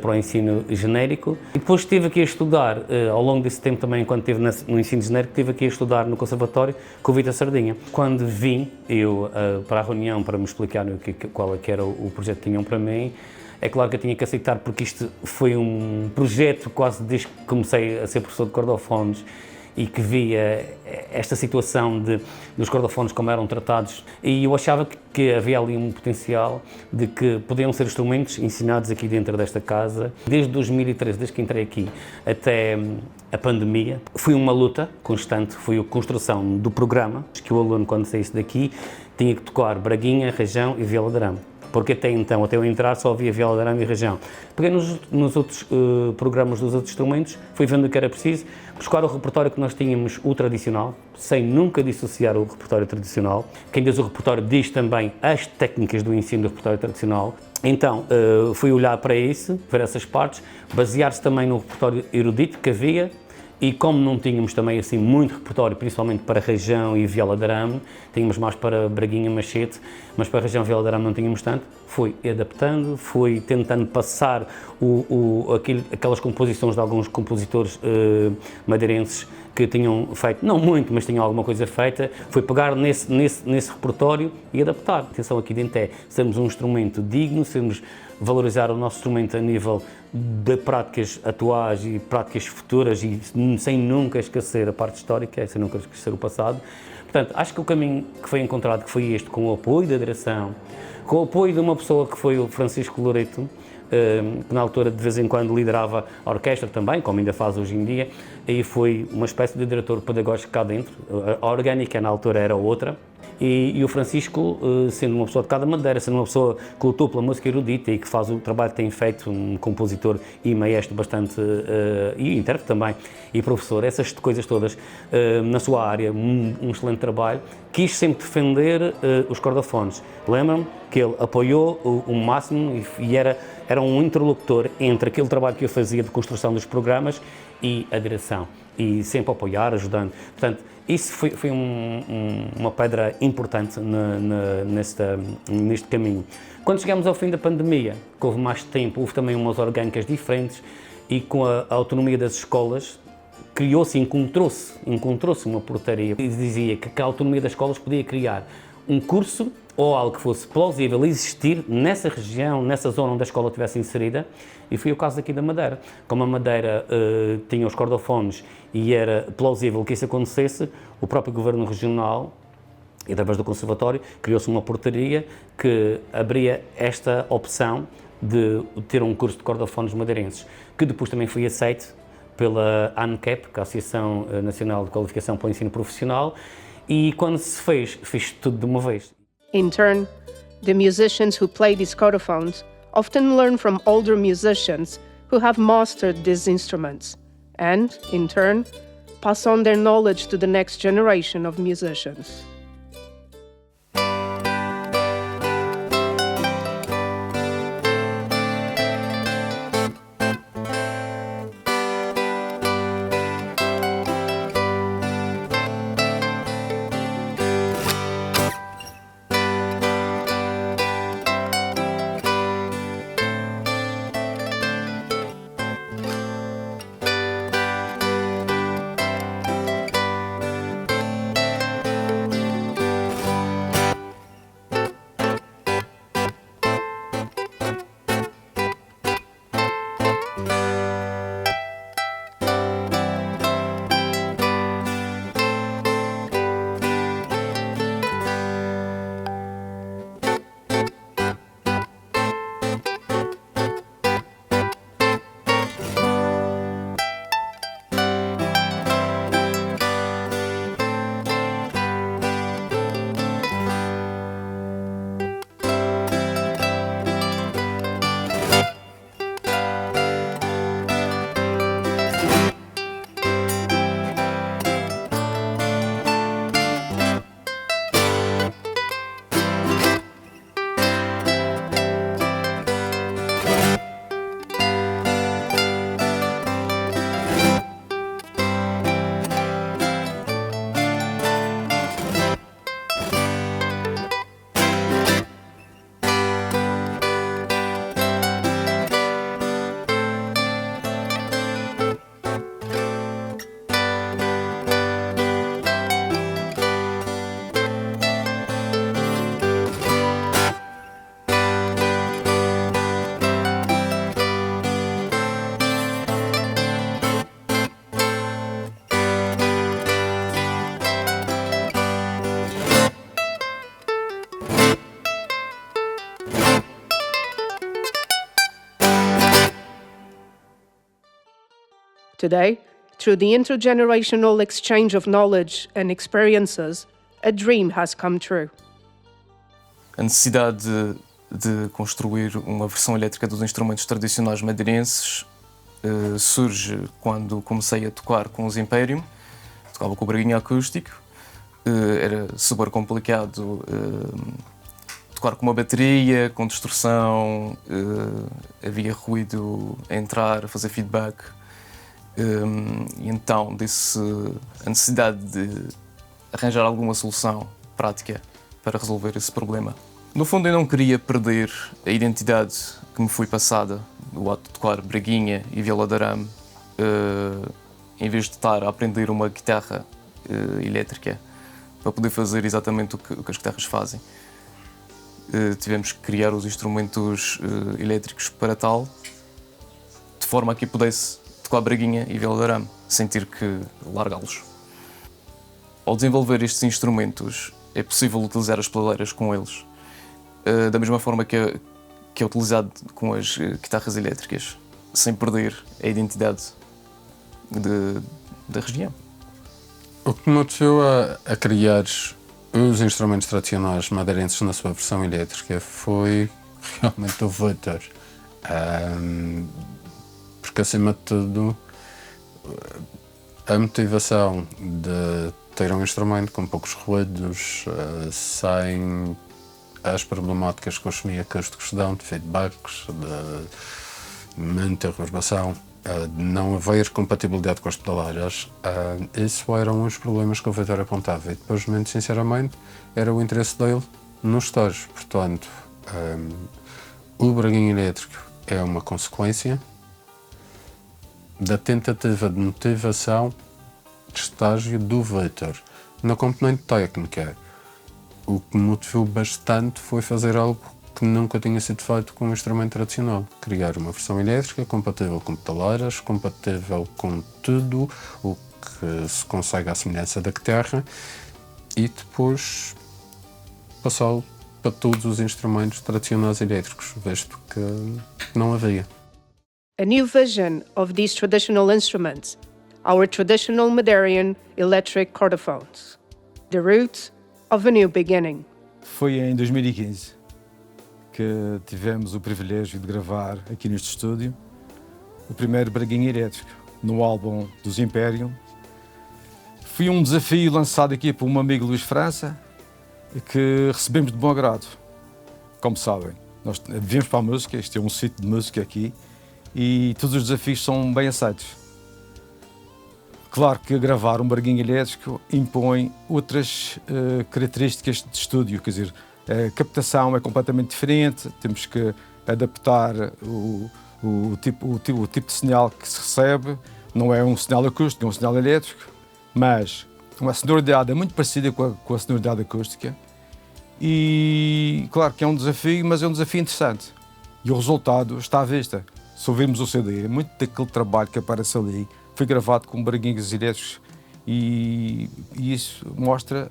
para o ensino genérico, e depois estive aqui a estudar, ao longo desse tempo também, enquanto estive no ensino genérico, estive aqui a estudar no Conservatório com o Vítor Sardinha. Quando vim eu para a reunião para me explicar qual era o projeto que tinham para mim, é claro que eu tinha que aceitar, porque isto foi um projeto quase desde que comecei a ser professor de cordofones e que via esta situação dos cordofones como eram tratados, e eu achava que havia ali um potencial de que podiam ser instrumentos ensinados aqui dentro desta casa. Desde 2013, desde que entrei aqui até a pandemia, foi uma luta constante, foi a construção do programa, que o aluno, quando saísse daqui, tinha que tocar Braguinha, Rajão e viola de arame. Porque até então, até eu entrar, só havia viola de arame e rajão. Peguei nos outros programas dos outros instrumentos, fui vendo o que era preciso, buscar o repertório que nós tínhamos, o tradicional, sem nunca dissociar o repertório tradicional. Quem diz o repertório diz também as técnicas do ensino do repertório tradicional. Então, fui olhar para isso, ver essas partes, basear-se também no repertório erudito que havia E como não tínhamos também assim muito repertório, principalmente para Região e Viola de Arame, tínhamos mais para Braguinha, Machete, mas para Região e Viola de Arame não tínhamos tanto, fui adaptando, fui tentando passar aquelas composições de alguns compositores madeirenses que tinham feito, não muito, mas tinham alguma coisa feita, foi pegar nesse repertório e adaptar. Atenção aqui dentro é sermos um instrumento digno, sermos valorizar o nosso instrumento a nível de práticas atuais e práticas futuras e sem nunca esquecer a parte histórica, sem nunca esquecer o passado. Portanto, acho que o caminho que foi encontrado que foi este, com o apoio da direção, com o apoio de uma pessoa que foi o Francisco Loreto, que na altura de vez em quando liderava a orquestra também, como ainda faz hoje em dia, e foi uma espécie de diretor pedagógico cá dentro. A orgânica na altura era outra, e o Francisco, sendo uma pessoa de cada madeira, sendo uma pessoa que lutou pela música erudita e que faz o trabalho que tem feito, um compositor e maestro bastante, e intérprete também, e professor, essas coisas todas na sua área, um excelente trabalho, quis sempre defender os cordofones. Lembro-me que ele apoiou o máximo e era um interlocutor entre aquele trabalho que eu fazia de construção dos programas e a direção, e sempre apoiar, ajudando. Portanto, isso foi uma pedra importante neste caminho. Quando chegamos ao fim da pandemia, que houve mais tempo, houve também umas orgânicas diferentes e com a autonomia das escolas, criou-se, encontrou-se uma portaria que dizia que a autonomia das escolas podia criar um curso ou algo que fosse plausível existir nessa região, nessa zona onde a escola estivesse inserida, e foi o caso aqui da Madeira. Como a Madeira tinha os cordofones e era plausível que isso acontecesse, o próprio Governo Regional, e através do Conservatório, criou-se uma portaria que abria esta opção de ter um curso de cordofones madeirenses, que depois também foi aceito pela ANCAP, que é a Associação Nacional de Qualificação para o Ensino Profissional, e quando se fez tudo de uma vez. In turn, the musicians who play these cordophones often learn from older musicians who have mastered these instruments and, in turn, pass on their knowledge to the next generation of musicians. Today, through the intergenerational exchange of knowledge and experiences, a dream has come true. A necessidade de construir uma versão elétrica dos instrumentos tradicionais madeirenses surge quando comecei a tocar com os Imperium. Tocava com o braguinho acústico. Era super complicado tocar com uma bateria, com distorção, havia ruído a entrar, a fazer feedback. E então disse a necessidade de arranjar alguma solução prática para resolver esse problema. No fundo, eu não queria perder a identidade que me foi passada do ato de tocar braguinha e viola de arame, em vez de estar a aprender uma guitarra elétrica para poder fazer exatamente o que as guitarras fazem. Tivemos que criar os instrumentos elétricos para tal, de forma a que eu pudesse tocar braguinha e viola de arame, sem ter que largá-los. Ao desenvolver estes instrumentos, é possível utilizar as pedaleiras com eles, da mesma forma que é utilizado com as guitarras elétricas, sem perder a identidade da região. O que me motivou a criar os instrumentos tradicionais madeirenses na sua versão elétrica foi realmente o Vitor. Porque, acima de tudo, a motivação de ter um instrumento com poucos ruídos, sem as problemáticas que os semiacústicos dão, de feedbacks, de muita reverbação, de não haver compatibilidade com as pedaleiras, isso eram os problemas que o Vitor apontava. E depois, muito sinceramente, era o interesse dele nos estágios. Portanto, o braguinho elétrico é uma consequência da tentativa de motivação de estágio do Vitor. Na componente técnica, o que me motivou bastante foi fazer algo que nunca tinha sido feito com um instrumento tradicional. Criar uma versão elétrica compatível com pedaleiras, compatível com tudo o que se consegue à semelhança da guitarra, e depois passá-lo para todos os instrumentos tradicionais elétricos, visto que não havia. A new vision of these traditional instruments, our traditional Madeiran electric chordophones, the root of a new beginning. Foi em 2015 que tivemos o privilégio de gravar aqui neste estúdio o primeiro braguinho elétrico no álbum dos Imperium. Foi um desafio lançado aqui por um amigo, Luís França, que recebemos de bom agrado. Como sabem, nós vivemos para a música, este é um sítio de música aqui, e todos os desafios são bem aceitos. Claro que gravar um braguinho elétrico impõe outras características de estúdio, quer dizer, a captação é completamente diferente, temos que adaptar o tipo de sinal que se recebe, não é um sinal acústico, é um sinal elétrico, mas uma sonoridade é muito parecida com a sonoridade acústica e claro que é um desafio, mas é um desafio interessante e o resultado está à vista. Se ouvirmos o CD, muito daquele trabalho que aparece ali foi gravado com braguinhos elétricos e isso mostra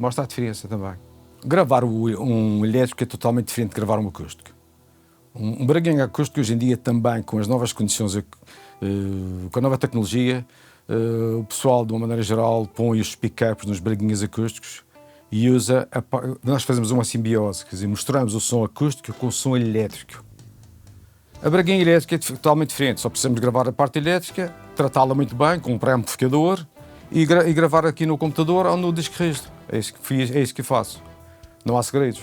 a diferença também. Gravar um elétrico é totalmente diferente de gravar um acústico. Um braguinho acústico hoje em dia também, com as novas condições, com a nova tecnologia, o pessoal, de uma maneira geral, põe os pick-ups nos braguinhos acústicos e nós fazemos uma simbiose, quer dizer, misturamos o som acústico com o som elétrico. A braguinha elétrica é totalmente diferente, só precisamos gravar a parte elétrica, tratá-la muito bem com um pré-amplificador e gravar aqui no computador ou no disco rígido. É isso que faço. Não há segredos.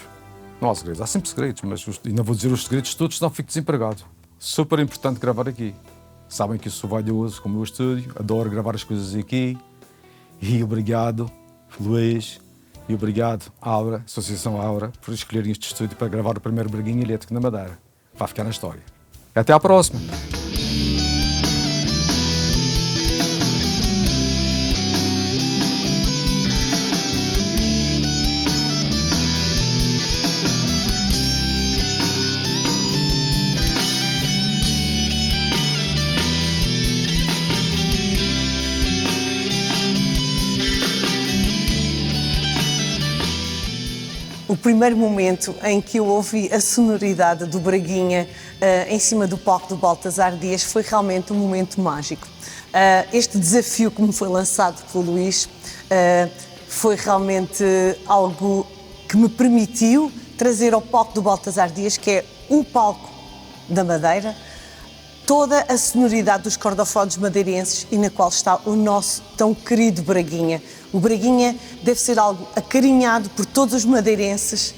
Não há segredos. Há sempre segredos, mas ainda vou dizer os segredos todos, senão fico desempregado. Super importante gravar aqui. Sabem que eu sou valioso com o meu estúdio, adoro gravar as coisas aqui. E obrigado, Luís, e obrigado, Aura, Associação Aura, por escolherem este estúdio para gravar o primeiro braguinho elétrico na Madeira. Vai ficar na história. Até à próxima! O primeiro momento em que eu ouvi a sonoridade do braguinha em cima do palco do Baltasar Dias foi realmente um momento mágico. Este desafio que me foi lançado pelo Luís foi realmente algo que me permitiu trazer ao palco do Baltasar Dias, que é o palco da Madeira, toda a sonoridade dos cordofones madeirenses e na qual está o nosso tão querido braguinha. O braguinha deve ser algo acarinhado por todos os madeirenses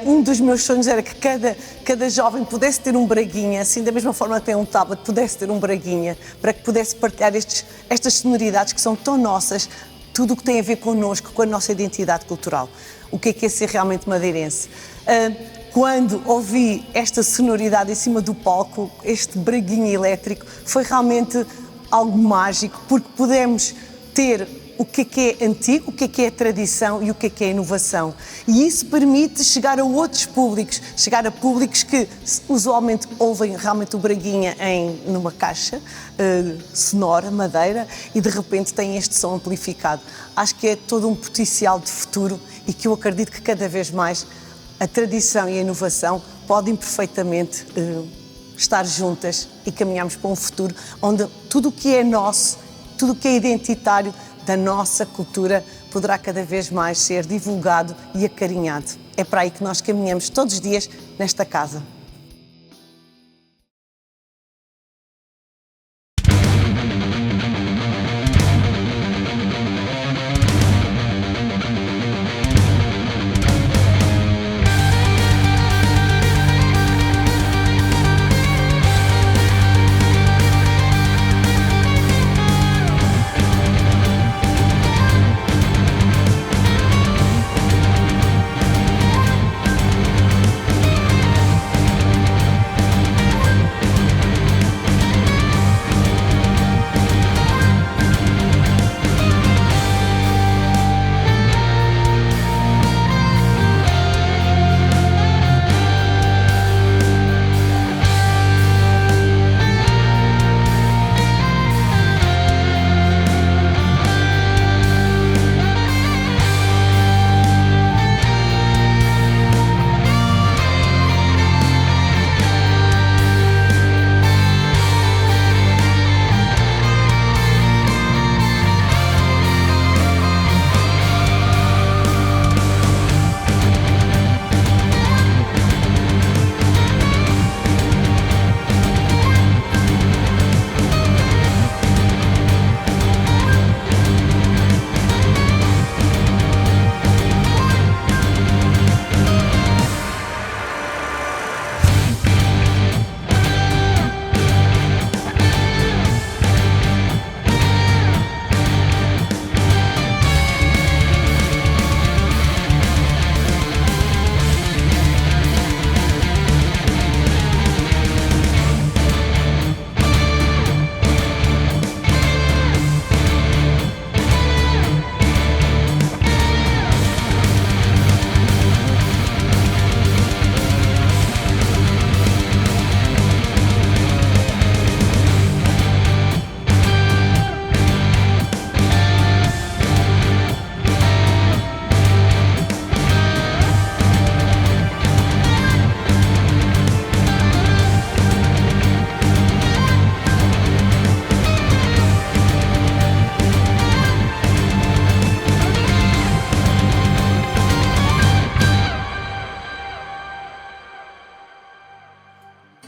Um dos meus sonhos era que cada jovem pudesse ter um braguinha, assim da mesma forma que tem um tablet, pudesse ter um braguinha, para que pudesse partilhar estas sonoridades que são tão nossas, tudo o que tem a ver connosco, com a nossa identidade cultural. O que é ser realmente madeirense? Quando ouvi esta sonoridade em cima do palco, este braguinha elétrico, foi realmente algo mágico, porque podemos ter o que é antigo, o que é tradição e o que é inovação. E isso permite chegar a outros públicos, chegar a públicos que usualmente ouvem realmente o braguinha numa caixa sonora, madeira, e de repente têm este som amplificado. Acho que é todo um potencial de futuro e que eu acredito que cada vez mais a tradição e a inovação podem perfeitamente estar juntas e caminharmos para um futuro onde tudo o que é nosso, tudo o que é identitário da nossa cultura poderá cada vez mais ser divulgado e acarinhado. É para aí que nós caminhamos todos os dias nesta casa.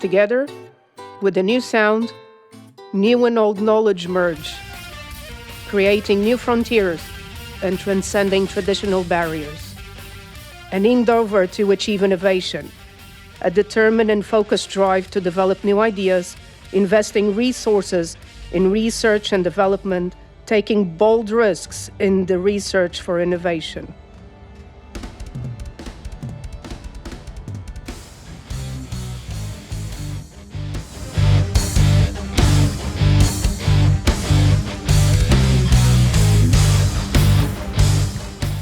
Together, with a new sound, new and old knowledge merge, creating new frontiers and transcending traditional barriers. An endeavor to achieve innovation, a determined and focused drive to develop new ideas, investing resources in research and development, taking bold risks in the research for innovation.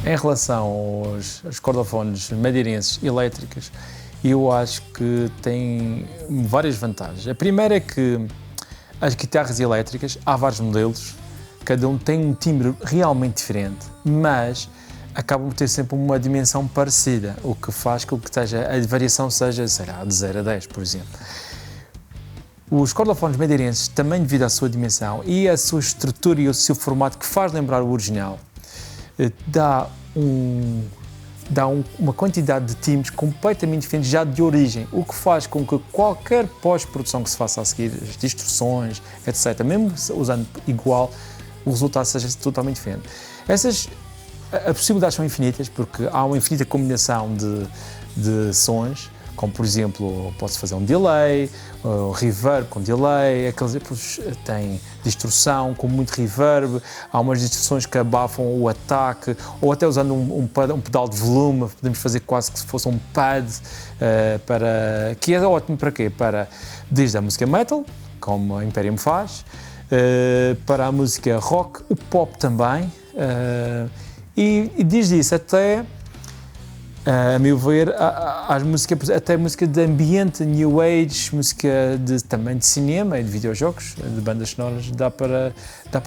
Em relação aos cordofones madeirenses elétricos, eu acho que tem várias vantagens. A primeira é que as guitarras elétricas, há vários modelos, cada um tem um timbre realmente diferente, mas acabam por ter sempre uma dimensão parecida, o que faz com que a variação seja, sei lá, de 0 a 10, por exemplo. Os cordofones madeirenses, também devido à sua dimensão e à sua estrutura e ao seu formato que faz lembrar o original, dá uma quantidade de timbres completamente diferentes já de origem, o que faz com que qualquer pós-produção que se faça a seguir, as distorções, etc., mesmo usando igual, o resultado seja totalmente diferente. As possibilidades são infinitas, porque há uma infinita combinação de sons, como por exemplo, pode-se fazer um delay, um reverb com delay, aqueles tem distorção com muito reverb, há umas distorções que abafam o ataque, ou até usando um pedal de volume, podemos fazer quase que se fosse um pad, que é ótimo para quê? Desde a música metal, como a Imperium faz, para a música rock, o pop também, e desde isso até, a meu ver, até música de ambiente, new age, música também de cinema e de videojogos, de bandas sonoras, dá para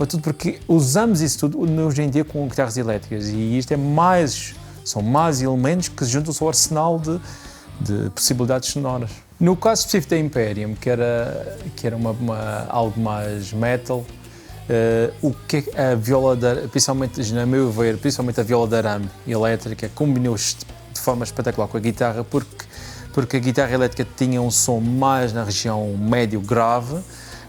tudo, porque usamos isso tudo hoje em dia com guitarras elétricas, e isto são mais elementos que se juntam ao arsenal de possibilidades sonoras. No caso específico da Imperium, que era algo mais metal, o que a viola, principalmente, a meu ver, principalmente a viola de arame elétrica, combinou-se de forma espetacular com a guitarra, porque a guitarra elétrica tinha um som mais na região médio-grave,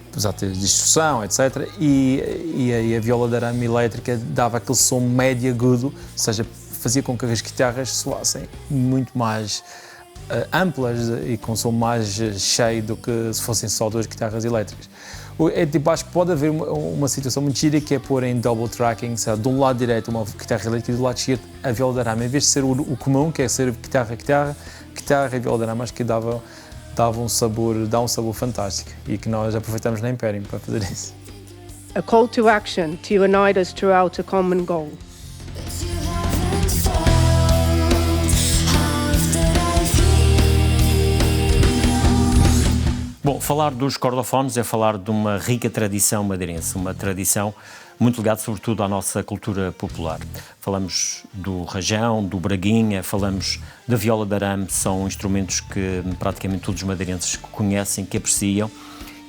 apesar de ter distorção, etc. E a viola de arame elétrica dava aquele som médio-agudo, ou seja, fazia com que as guitarras soassem muito mais amplas e com som mais cheio do que se fossem só duas guitarras elétricas. Acho que pode haver uma situação muito gira, que é pôr em double tracking, de um lado direito uma guitarra elétrica e do lado esquerdo a viola de arame, em vez de ser o comum, que é ser guitarra e viola de arame. Acho que dá um sabor fantástico, e que nós aproveitamos na Imperium para fazer isso. A call to action to unite us throughout a common goal. Bom, falar dos cordofones é falar de uma rica tradição madeirense, uma tradição muito ligada sobretudo à nossa cultura popular. Falamos do rajão, do braguinha, falamos da viola de arame, são instrumentos que praticamente todos os madeirenses conhecem, que apreciam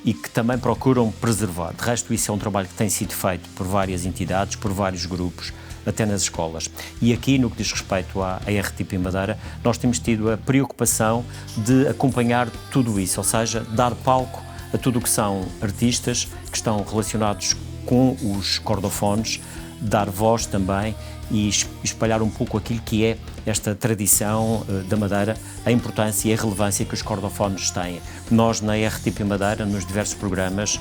e que também procuram preservar. De resto, isso é um trabalho que tem sido feito por várias entidades, por vários grupos, até nas escolas. E aqui, no que diz respeito à RTP Madeira, nós temos tido a preocupação de acompanhar tudo isso, ou seja, dar palco a tudo o que são artistas que estão relacionados com os cordofones, dar voz também e espalhar um pouco aquilo que é esta tradição da Madeira, a importância e a relevância que os cordofones têm. Nós, na RTP Madeira, nos diversos programas,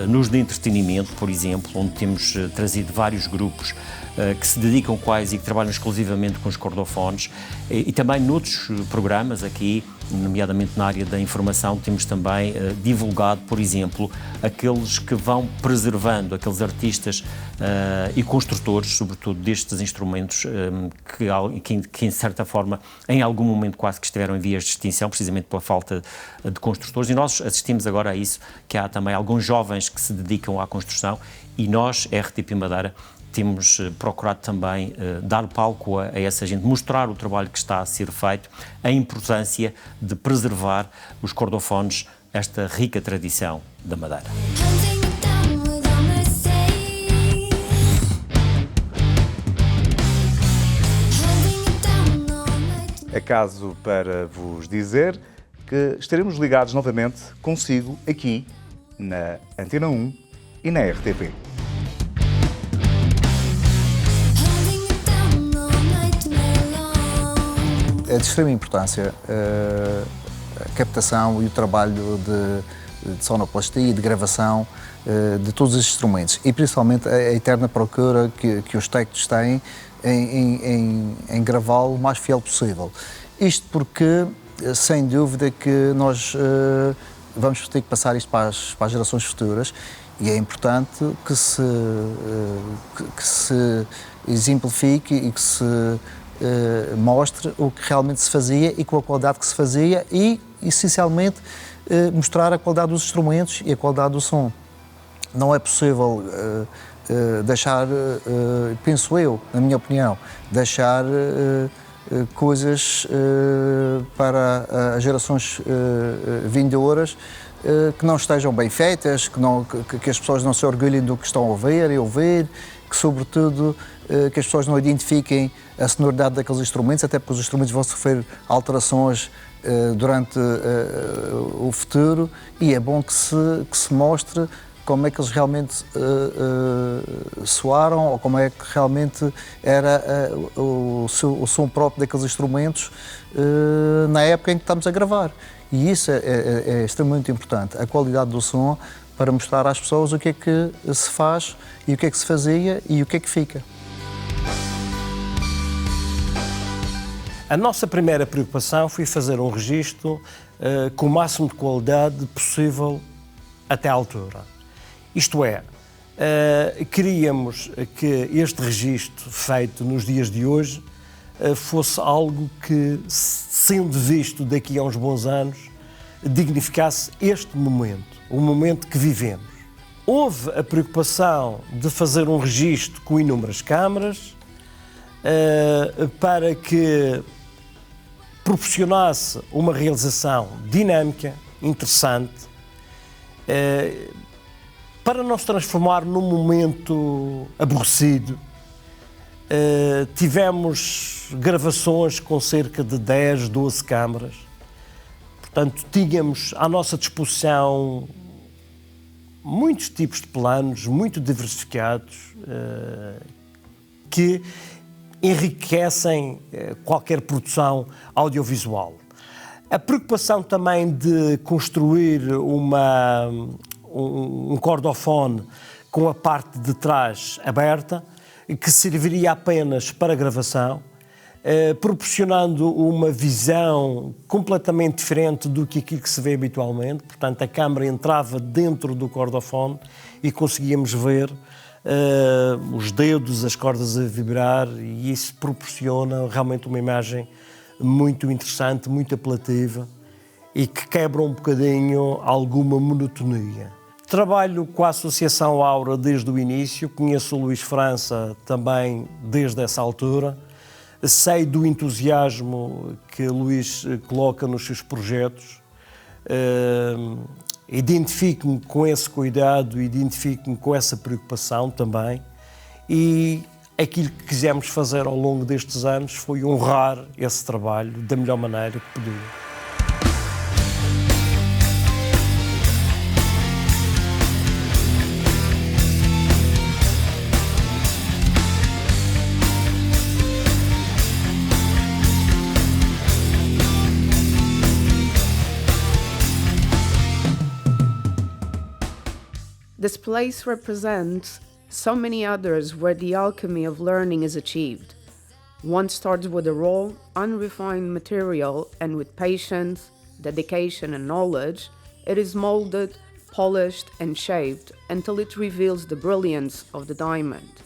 nos de entretenimento, por exemplo, onde temos trazido vários grupos que se dedicam quase e que trabalham exclusivamente com os cordofones, e também noutros programas aqui, nomeadamente na área da informação, temos também divulgado, por exemplo, aqueles que vão preservando, aqueles artistas e construtores, sobretudo destes instrumentos, que em certa forma, em algum momento quase que estiveram em vias de extinção, precisamente pela falta de construtores, e nós assistimos agora a isso, que há também alguns jovens que se dedicam à construção, e nós, RTP Madeira, temos procurado também dar palco a essa gente, mostrar o trabalho que está a ser feito, a importância de preservar os cordofones, esta rica tradição da Madeira. É caso para vos dizer que estaremos ligados novamente consigo aqui na Antena 1 e na RTP. É de extrema importância a captação e o trabalho de sonoplastia e de gravação de todos os instrumentos, e principalmente a eterna procura que os técnicos têm em gravá-lo o mais fiel possível. Isto porque, sem dúvida, que nós vamos ter que passar isto para as gerações futuras, e é importante que se exemplifique e que se mostre o que realmente se fazia e com a qualidade que se fazia, e, essencialmente, mostrar a qualidade dos instrumentos e a qualidade do som. Não é possível deixar, penso eu, na minha opinião, deixar coisas para as gerações vindouras que não estejam bem feitas, que as pessoas não se orgulhem do que estão a ouvir e ouvir, que, sobretudo, que as pessoas não identifiquem a sonoridade daqueles instrumentos, até porque os instrumentos vão sofrer alterações durante o futuro, e é bom que se mostre como é que eles realmente soaram, ou como é que realmente era o som próprio daqueles instrumentos na época em que estamos a gravar. E isso é extremamente importante, a qualidade do som, para mostrar às pessoas o que é que se faz e o que é que se fazia e o que é que fica. A nossa primeira preocupação foi fazer um registro com o máximo de qualidade possível até à altura. Isto é, queríamos que este registro feito nos dias de hoje fosse algo que, sendo visto daqui a uns bons anos, dignificasse este momento, o momento que vivemos. Houve a preocupação de fazer um registro com inúmeras câmaras para que proporcionasse uma realização dinâmica, interessante, para não se transformar num momento aborrecido. Tivemos gravações com cerca de 10, 12 câmaras. Portanto, tínhamos à nossa disposição muitos tipos de planos, muito diversificados, que enriquecem qualquer produção audiovisual. A preocupação também de construir um cordofone com a parte de trás aberta, que serviria apenas para gravação, proporcionando uma visão completamente diferente do que aquilo que se vê habitualmente. Portanto, a câmara entrava dentro do cordofone e conseguíamos ver os dedos, as cordas a vibrar, e isso proporciona realmente uma imagem muito interessante, muito apelativa e que quebra um bocadinho alguma monotonia. Trabalho com a Associação Aura desde o início, conheço o Luís França também desde essa altura, sei do entusiasmo que o Luís coloca nos seus projetos, identifico-me com esse cuidado, identifico-me com essa preocupação também, e aquilo que quisemos fazer ao longo destes anos foi honrar esse trabalho da melhor maneira que podia. This place represents so many others where the alchemy of learning is achieved. One starts with a raw, unrefined material, and with patience, dedication, and knowledge, it is molded, polished, and shaped until it reveals the brilliance of the diamond.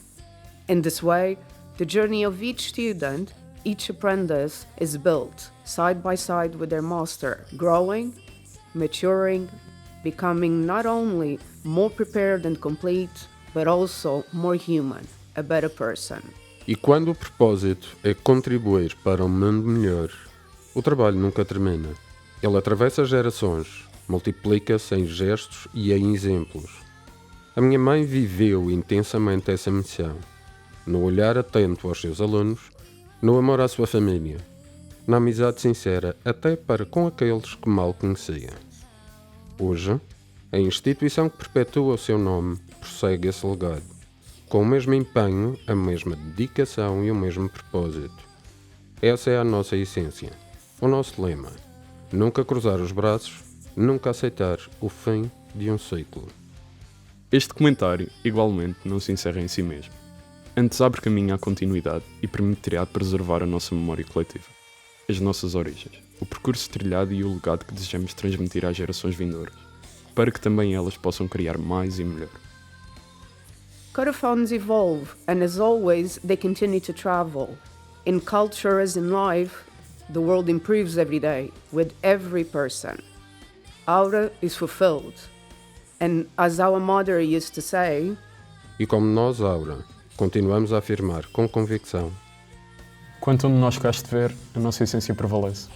In this way, the journey of each student, each apprentice, is built side by side with their master, growing, maturing, becoming not only more prepared and complete, but also more human, a better person. E quando o propósito é contribuir para um mundo melhor, o trabalho nunca termina. Ele atravessa gerações, multiplica-se em gestos e em exemplos. A minha mãe viveu intensamente essa missão, no olhar atento aos seus alunos, no amor à sua família, na amizade sincera até para com aqueles que mal conhecia. Hoje, a instituição que perpetua o seu nome prossegue esse legado, com o mesmo empenho, a mesma dedicação e o mesmo propósito. Essa é a nossa essência, o nosso lema: nunca cruzar os braços, nunca aceitar o fim de um ciclo. Este comentário, igualmente, não se encerra em si mesmo. Antes abre caminho à continuidade e permitirá preservar a nossa memória coletiva, as nossas origens, o percurso trilhado e o legado que desejamos transmitir às gerações vindouras, para que também elas possam criar mais e melhor. Cordophones evolve, and as always, they continue to travel. In culture as in life, the world improves every day, with every person. Aura is fulfilled. And as our mother used to say... E como nós, Aura, continuamos a afirmar com convicção: quanto onde nós cá estiver, a nossa essência prevalece.